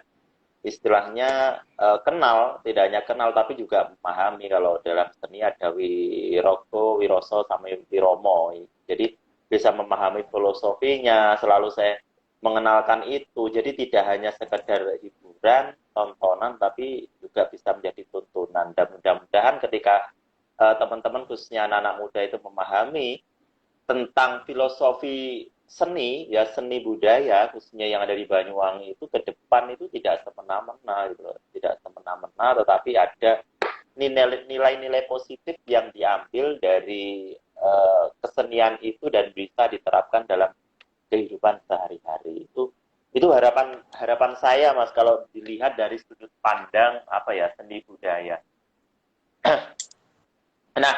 istilahnya kenal, tidak hanya kenal tapi juga memahami. Kalau dalam seni ada Wiroko, Wiroso sama Wiromo. Jadi bisa memahami filosofinya, selalu saya mengenalkan itu. Jadi tidak hanya sekedar hiburan, tontonan, tapi juga bisa menjadi tuntunan. Dan mudah-mudahan ketika teman-teman khususnya anak-anak muda itu memahami tentang filosofi seni, ya seni budaya khususnya yang ada di Banyuwangi itu ke depan itu tidak semena-mena gitu loh. Tidak semena-mena, tetapi ada nilai-nilai positif yang diambil dari kesenian itu dan bisa diterapkan dalam kehidupan sehari-hari. Itu harapan saya Mas kalau dilihat dari sudut pandang apa ya seni budaya. Nah,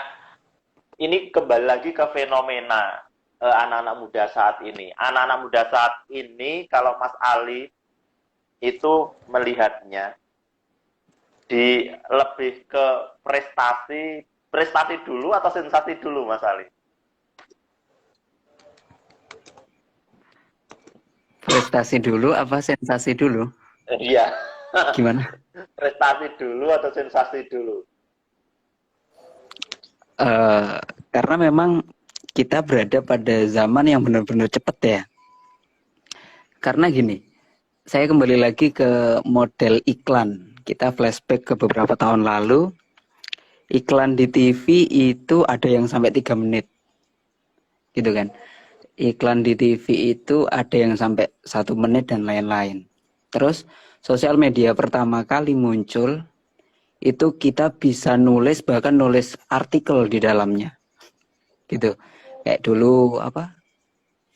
ini kembali lagi ke fenomena anak-anak muda saat ini. Anak-anak muda saat ini kalau Mas Ali itu melihatnya di lebih ke prestasi dulu atau sensasi dulu Mas Ali? Prestasi dulu apa sensasi dulu? Iya. Gimana? Prestasi dulu atau sensasi dulu? Karena memang kita berada pada zaman yang benar-benar cepat ya. Karena gini, saya kembali lagi ke model iklan. Kita flashback ke beberapa tahun lalu, iklan di TV itu ada yang sampai 3 menit. Gitu kan. Iklan di TV itu ada yang sampai 1 menit dan lain-lain. Terus sosial media pertama kali muncul itu kita bisa nulis, bahkan nulis artikel di dalamnya gitu, kayak dulu apa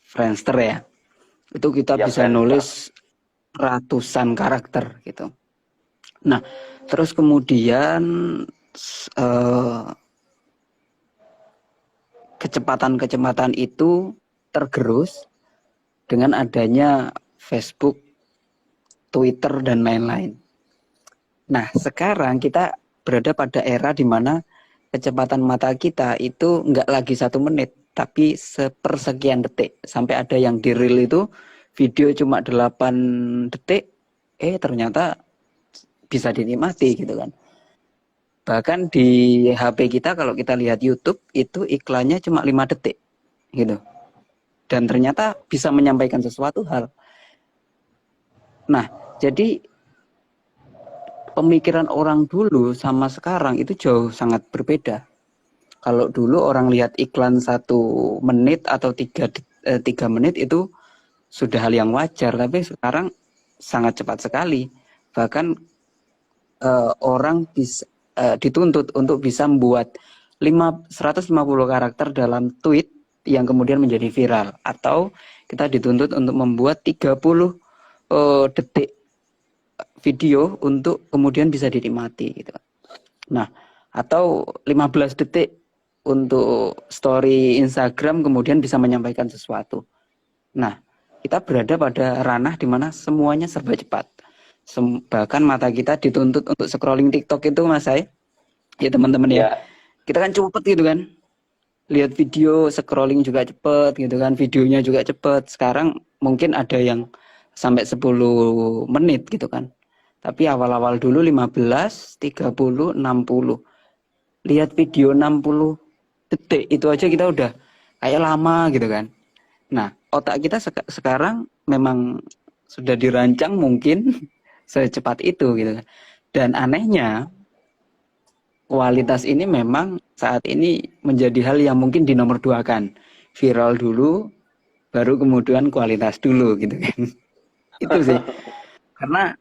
Friendster ya, itu kita Ya, bisa nulis ratusan karakter gitu. Nah terus kemudian kecepatan itu tergerus dengan adanya Facebook, Twitter dan lain-lain. Nah, sekarang kita berada pada era di mana kecepatan mata kita itu nggak lagi 1 menit, tapi sepersekian detik. Sampai ada yang di reel itu video cuma 8 detik, ternyata bisa dinikmati gitu kan. Bahkan di HP kita kalau kita lihat YouTube itu iklannya cuma 5 detik gitu. Dan ternyata bisa menyampaikan sesuatu hal. Nah, jadi pemikiran orang dulu sama sekarang itu jauh sangat berbeda. Kalau dulu orang lihat iklan 1 menit atau 3 menit itu sudah hal yang wajar, tapi sekarang sangat cepat sekali. Bahkan orang bisa dituntut untuk bisa membuat 150 karakter dalam tweet yang kemudian menjadi viral, atau kita dituntut untuk membuat 30 detik video untuk kemudian bisa dinikmati gitu kan. Nah, atau 15 detik untuk story Instagram kemudian bisa menyampaikan sesuatu. Nah, kita berada pada ranah di mana semuanya serba cepat. Bahkan mata kita dituntut untuk scrolling TikTok itu, Mas Sai. Ya teman-teman ya. Ya, Kita kan cepet gitu kan. Lihat video, scrolling juga cepet gitu kan. Videonya juga cepet. Sekarang mungkin ada yang sampai 10 menit gitu kan. Tapi awal-awal dulu 15, 30, 60. Lihat video 60 detik itu aja kita udah kayak lama gitu kan. Nah, otak kita sekarang memang sudah dirancang mungkin secepat itu gitu kan. Dan anehnya kualitas ini memang saat ini menjadi hal yang mungkin dinomorduakan. Viral dulu, baru kemudian kualitas dulu gitu kan. Itu sih. Karena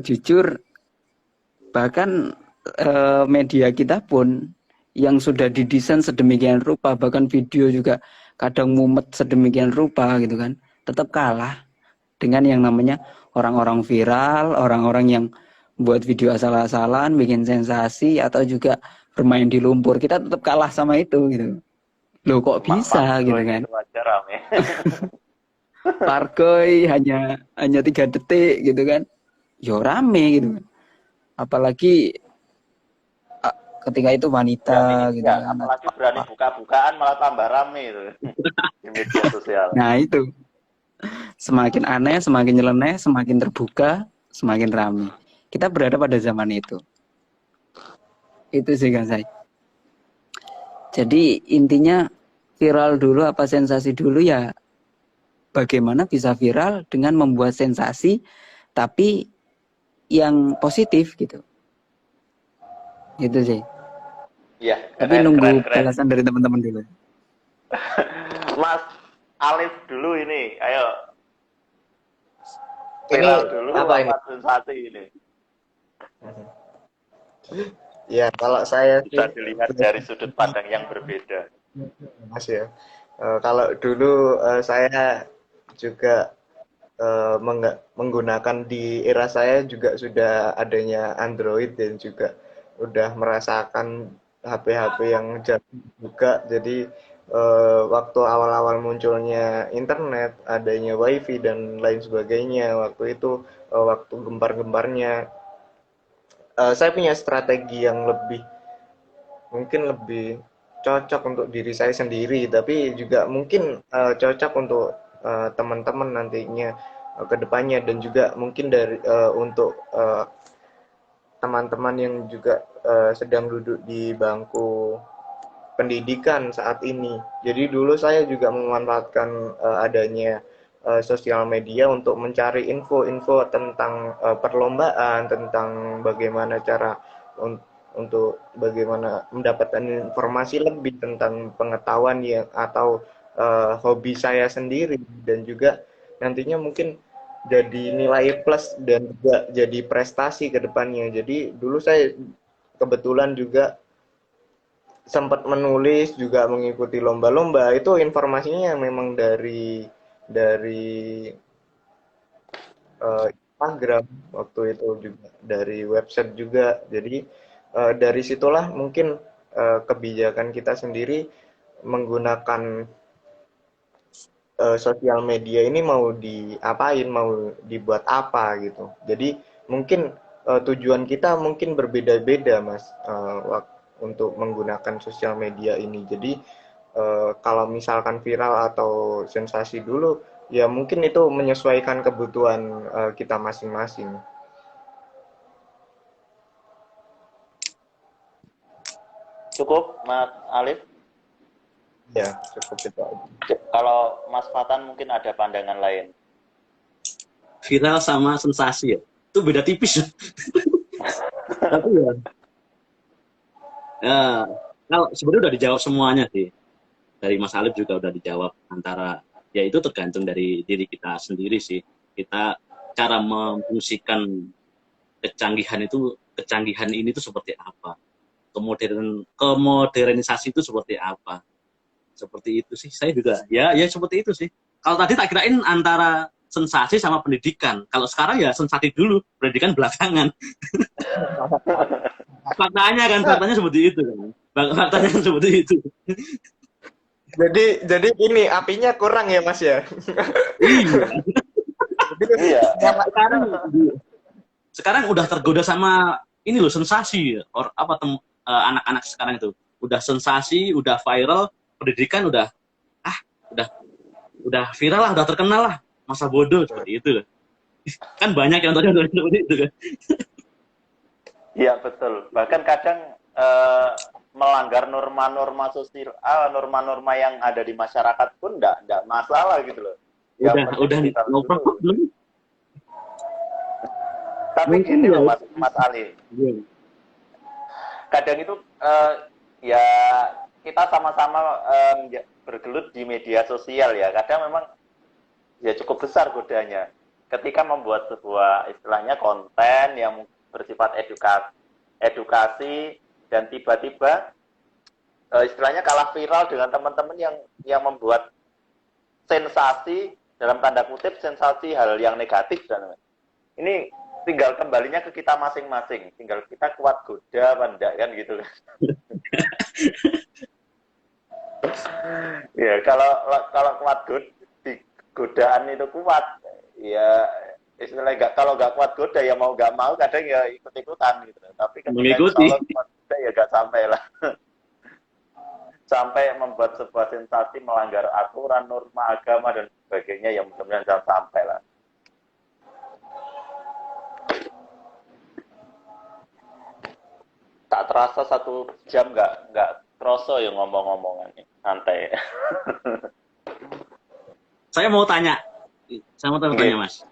jujur bahkan media kita pun yang sudah didesain sedemikian rupa, bahkan video juga kadang mumet sedemikian rupa gitu kan, tetap kalah dengan yang namanya orang-orang viral, orang-orang yang buat video asal-asalan, bikin sensasi, atau juga bermain di lumpur. Kita tetap kalah sama itu gitu. Loh kok bisa gitu kan. itu aja rame. Parkoy hanya 3 detik gitu kan. Yo rame gitu kan. Apalagi ketika itu wanita gitu Ya, kan. apalagi berani buka-bukaan malah tambah rame itu di media sosial. Nah itu semakin aneh, semakin nyeleneh, semakin terbuka, semakin ramai. Kita berada pada zaman itu. Itu sih kan saya. Jadi intinya viral dulu apa sensasi dulu ya. Bagaimana bisa viral dengan membuat sensasi tapi yang positif gitu. Gitu sih. Iya, Tapi keren, nunggu keren. balasan dari teman-teman dulu. Mas Alif dulu ini, ayo Ini viral dulu apa ini? sensasi ini. Ya, kalau saya sih Bisa dilihat dari sudut pandang yang berbeda. Mas ya. Kalau dulu saya juga menggunakan di era saya juga sudah adanya Android dan juga udah merasakan HP-HP yang jadul juga. Jadi waktu awal-awal munculnya internet, adanya WiFi dan lain sebagainya, waktu itu waktu gembar-gembarnya, saya punya strategi yang mungkin lebih cocok untuk diri saya sendiri, tapi juga mungkin cocok untuk teman-teman nantinya ke depannya, dan juga mungkin untuk teman-teman yang juga sedang duduk di bangku pendidikan saat ini. Jadi dulu saya juga memanfaatkan adanya sosial media untuk mencari info-info tentang perlombaan, tentang bagaimana cara untuk bagaimana mendapatkan informasi lebih tentang pengetahuan atau hobi saya sendiri, dan juga nantinya mungkin jadi nilai plus dan juga jadi prestasi ke depannya. Jadi dulu saya kebetulan juga sempat menulis, juga mengikuti lomba-lomba. Itu informasinya memang dari Instagram waktu itu, juga dari website juga. Jadi dari situlah mungkin kebijakan kita sendiri menggunakan sosial media ini mau diapain, mau dibuat apa gitu. Jadi mungkin tujuan kita mungkin berbeda-beda, Mas, untuk menggunakan sosial media ini. Jadi kalau misalkan viral atau sensasi dulu, ya mungkin itu menyesuaikan kebutuhan kita masing-masing. Cukup, Mas Alif? Ya, cukup itu aja. Kalau Mas Fatan mungkin ada pandangan lain. Viral sama sensasi ya, itu beda tipis. Tapi ya, kalau sebenarnya udah dijawab semuanya sih. Dari Mas Alif juga udah dijawab, antara ya itu tergantung dari diri kita sendiri sih. Kita cara memfungsikan kecanggihan ini tuh seperti apa, kemodernisasi itu seperti apa. Seperti itu sih, saya juga ya seperti itu sih. Kalau tadi tak kirain antara sensasi sama pendidikan. Kalau sekarang ya sensasi dulu, pendidikan belakangan. Faktanya seperti itu kan. Faktanya kan seperti itu. Jadi ini apinya kurang ya Mas ya. Iya. Iya. Sekarang sekarang udah tergoda sama ini loh sensasi anak-anak sekarang itu udah sensasi, udah viral, pendidikan udah udah viral lah, udah terkenal lah, masa bodoh seperti itu kan banyak yang tadi seperti itu kan. Iya betul. Bahkan kadang melanggar norma-norma sosial, norma-norma yang ada di masyarakat pun enggak masalah gitu loh. Udah no problem. Tapi Mungkin gini ya. loh Mas Ali. Iya. Kadang itu ya kita sama-sama bergelut di media sosial ya. Kadang memang ya cukup besar godanya. Ketika membuat sebuah istilahnya konten yang bersifat edukasi dan tiba-tiba istilahnya kalah viral dengan teman-teman yang membuat sensasi dalam tanda kutip sensasi hal yang negatif dan ini tinggal kembalinya ke kita masing-masing, tinggal kita kuat goda apa enggak kan gitu kan. Ya kalau kuat godaan itu kuat ya istilahnya kalau nggak kuat goda ya mau nggak mau kadang ya ikut-ikutan gitu. Tapi ketika kuat goda ya nggak sampai lah. Sampai membuat sebuah sensasi melanggar aturan, norma agama dan sebagainya yang mudah-mudahan jangan sampai lah. Tak terasa 1 jam nggak terasa ya ngomong-ngomongan santai. Saya mau tanya Mas.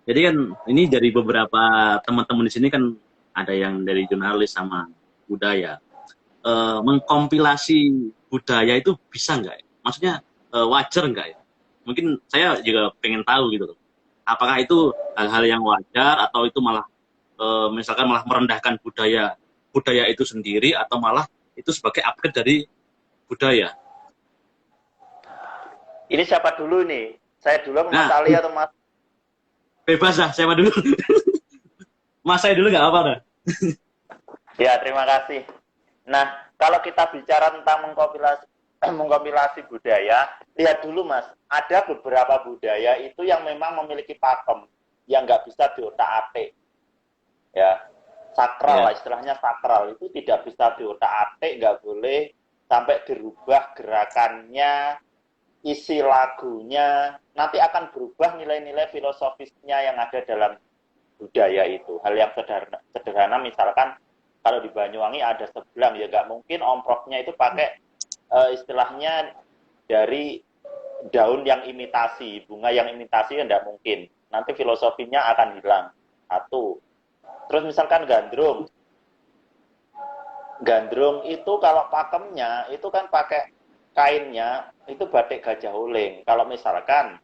Jadi kan ini dari beberapa teman-teman di sini kan ada yang dari jurnalis sama budaya. Mengkompilasi budaya itu bisa nggak? Maksudnya wajar nggak ya? Mungkin saya juga pengen tahu gitu loh. Apakah itu hal-hal yang wajar atau itu malah misalkan malah merendahkan budaya itu sendiri atau malah itu sebagai upgrade dari budaya? Ini siapa dulu nih? Saya dulu Mas Ali atau Mas? Bebas lah, siapa dulu? Mas saya dulu nggak apa dah. Ya, terima kasih. Nah, kalau kita bicara tentang mengkompilasi budaya, lihat dulu Mas, ada beberapa budaya itu yang memang memiliki pakem, yang nggak bisa diotak-atik. Ya, sakral lah, istilahnya sakral, itu tidak bisa diotak-atik, nggak boleh sampai dirubah gerakannya, isi lagunya, nanti akan berubah nilai-nilai filosofisnya yang ada dalam budaya itu. Hal yang sederhana misalkan, kalau di Banyuwangi ada sebelang, ya nggak mungkin omproknya itu pakai istilahnya dari daun yang imitasi, bunga yang imitasi, ya nggak mungkin. Nanti filosofinya akan hilang. Satu. Terus misalkan gandrung. Gandrung itu kalau pakemnya, itu kan pakai kainnya, itu batik Gajah Uling. Kalau misalkan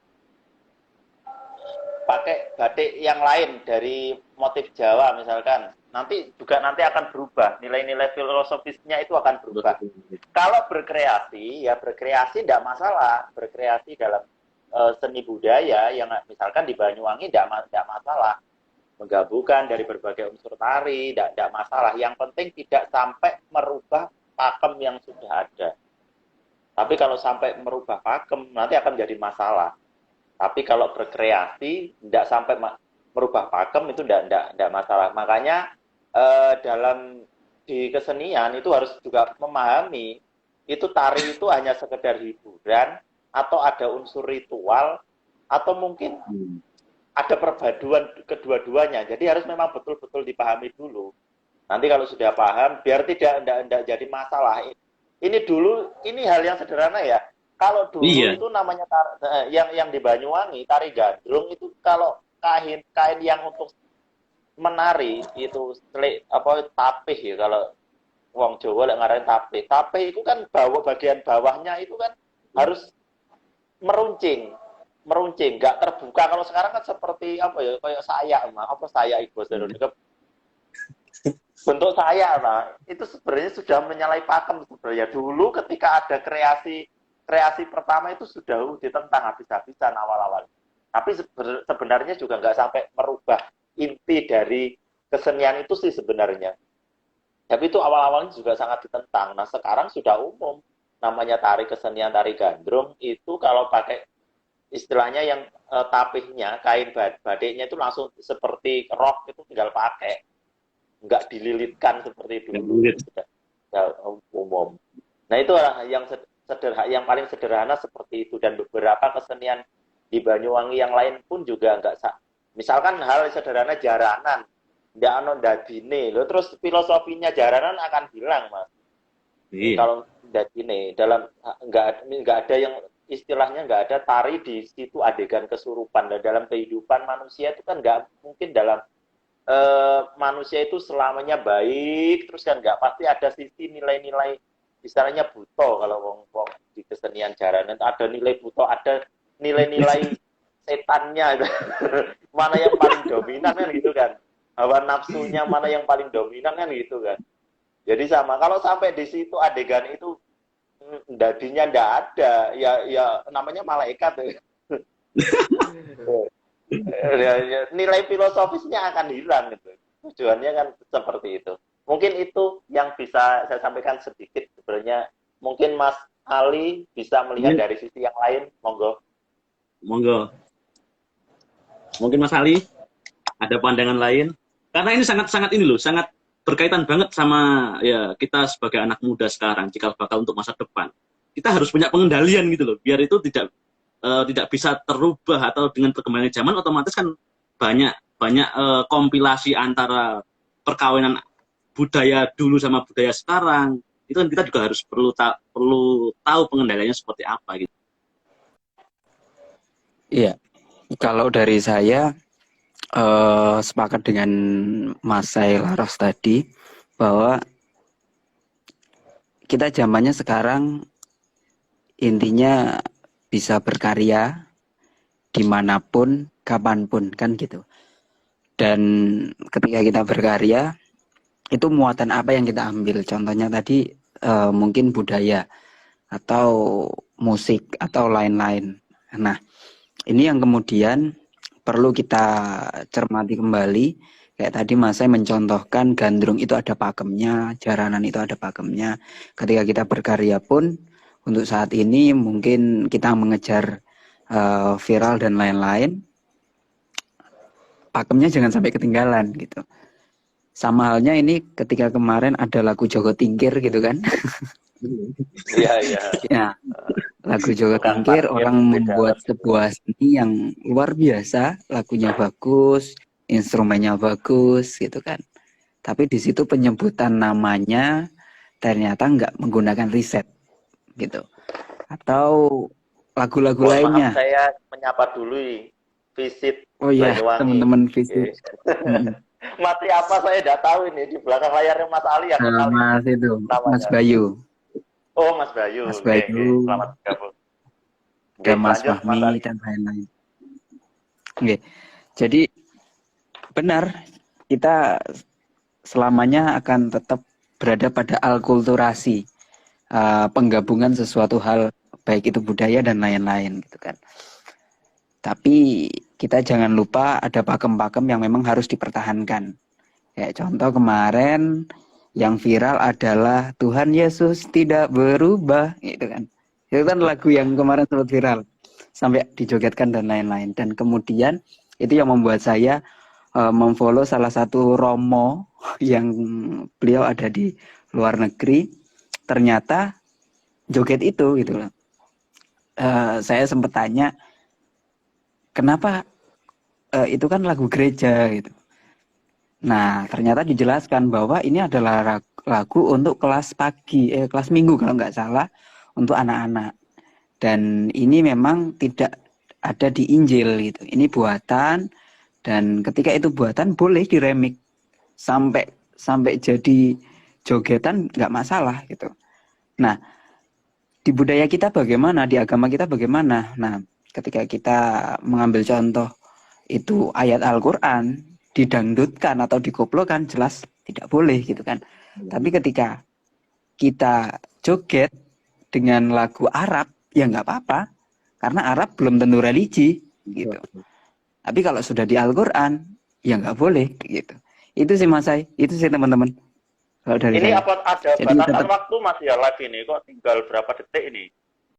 pakai batik yang lain dari motif Jawa misalkan, nanti akan berubah, nilai-nilai filosofisnya itu akan berubah. Kalau berkreasi, ya berkreasi tidak masalah, berkreasi dalam seni budaya yang misalkan di Banyuwangi tidak masalah, menggabungkan dari berbagai unsur tari, tidak masalah. Yang penting tidak sampai merubah pakem yang sudah ada. Tapi kalau sampai merubah pakem, nanti akan jadi masalah. Tapi kalau berkreasi, tidak sampai merubah pakem, itu tidak masalah. Makanya di kesenian itu harus juga memahami, itu tari itu hanya sekedar hiburan, atau ada unsur ritual, atau mungkin ada perpaduan kedua-duanya. Jadi harus memang betul-betul dipahami dulu. Nanti kalau sudah paham, biar tidak jadi masalah. Ini hal yang sederhana ya. Kalau dulu itu namanya yang di Banyuwangi, tari gandrung itu kalau kain yang untuk menari itu tapih ya, kalau wong Jawa lek ngarain tapih. Tapih itu kan bagian bawahnya itu kan harus meruncing, nggak terbuka. Kalau sekarang kan seperti kayak sayak, sayak ibu Indonesia. Bentuk saya, itu sebenarnya sudah menyalahi pakem sebenarnya. Dulu ketika ada kreasi pertama itu sudah ditentang habis-habisan awal-awal. Tapi sebenarnya juga nggak sampai merubah inti dari kesenian itu sih sebenarnya. Tapi itu awal-awalnya juga sangat ditentang. Nah sekarang sudah umum, namanya tari kesenian, tari gandrung itu kalau pakai istilahnya yang tapihnya, kain batiknya itu langsung seperti rok, itu tinggal pakai, nggak dililitkan seperti dulu. Lilit. Sudah umum. Nah itu yang yang paling sederhana seperti itu, dan beberapa kesenian di Banyuwangi yang lain pun juga nggak misalkan hal sederhana jaranan, nggak ono dadine lo, terus filosofinya jaranan akan hilang mas. Iya. Kalau dadine dalam nggak ada yang istilahnya, nggak ada tari di situ adegan kesurupan. Dan dalam kehidupan manusia itu kan nggak mungkin dalam manusia itu selamanya baik terus kan, nggak, pasti ada sisi nilai-nilai istilahnya buto. Kalau wong di kesenian jaranan ada nilai buto, ada nilai-nilai setannya. Mana yang paling dominan kan gitu kan, hawa nafsunya mana yang paling dominan kan gitu kan. Jadi sama, kalau sampai di situ adegan itu dadinya ndak ada, ya namanya malaikat. Nilai filosofisnya akan hilang gitu. Tujuannya kan seperti itu. Mungkin itu yang bisa saya sampaikan sedikit sebenarnya. Mungkin Mas Ali bisa melihat dari sisi yang lain, monggo. Mungkin Mas Ali ada pandangan lain, karena ini sangat ini loh, sangat berkaitan banget sama ya kita sebagai anak muda sekarang, cikal bakal untuk masa depan. Kita harus punya pengendalian gitu loh, biar itu tidak bisa terubah, atau dengan perkembangan zaman otomatis kan banyak kompilasi antara perkawinan budaya dulu sama budaya sekarang. Itu kan kita juga harus perlu tahu pengendaliannya seperti apa gitu. Iya, kalau dari saya sepakat dengan Mas Laros tadi bahwa kita zamannya sekarang intinya bisa berkarya dimanapun, kapanpun kan gitu. Dan ketika kita berkarya itu muatan apa yang kita ambil? Contohnya tadi mungkin budaya atau musik atau lain-lain. Nah, ini yang kemudian perlu kita cermati kembali. Kayak tadi Mas saya mencontohkan gandrung itu ada pakemnya, jaranan itu ada pakemnya. Ketika kita berkarya pun untuk saat ini mungkin kita mengejar viral dan lain-lain, pakemnya jangan sampai ketinggalan gitu. Sama halnya ini ketika kemarin ada lagu Joko Tingkir gitu kan. Iya. Ya, lagu Joko Tingkir orang membuat sebuah seni yang luar biasa, lagunya bagus, instrumennya bagus gitu kan. Tapi di situ penyebutan namanya ternyata nggak menggunakan riset gitu. Atau lagu-lagu lainnya. Maaf, saya menyapa dulu visit Banyuwangi. Teman-teman visit. Mati apa saya tidak tahu ini, di belakang layarnya Mas Ali yang kenal. Mas itu, Mas Bayu. Oh, Mas Bayu. Mas Bayu. Selamat bergabung. Ada Mas Fahmi dan lain-lain. Oke. Jadi benar, kita selamanya akan tetap berada pada alkulturasi, penggabungan sesuatu hal, baik itu budaya dan lain-lain gitu kan. Tapi kita jangan lupa ada pakem-pakem yang memang harus dipertahankan. Kayak contoh kemarin yang viral adalah Tuhan Yesus tidak berubah, gitu kan. Itu kan lagu yang kemarin sempat viral sampai dijogetkan dan lain-lain. Dan kemudian itu yang membuat saya memfollow salah satu Romo yang beliau ada di luar negeri. Ternyata joget itu gitu loh. Saya sempat tanya, kenapa itu kan lagu gereja gitu. Nah, ternyata dijelaskan bahwa ini adalah lagu untuk kelas kelas minggu kalau nggak salah, untuk anak-anak. Dan ini memang tidak ada di Injil gitu. Ini buatan, dan ketika itu buatan boleh diremik sampai jadi jogetan nggak masalah gitu. Nah, di budaya kita bagaimana, di agama kita bagaimana? Nah, ketika kita mengambil contoh itu ayat Al-Quran, didangdutkan atau dikoplokan, jelas tidak boleh gitu kan. Tapi ketika kita joget dengan lagu Arab, ya nggak apa-apa. Karena Arab belum tentu religi gitu. Tapi kalau sudah di Al-Quran, ya nggak boleh gitu. Itu sih Mas Sai, itu sih teman-teman. Kalau dari Ini saya. apa ada Jadi batasan tetap waktu Mas ya live ini? Kok tinggal berapa detik ini?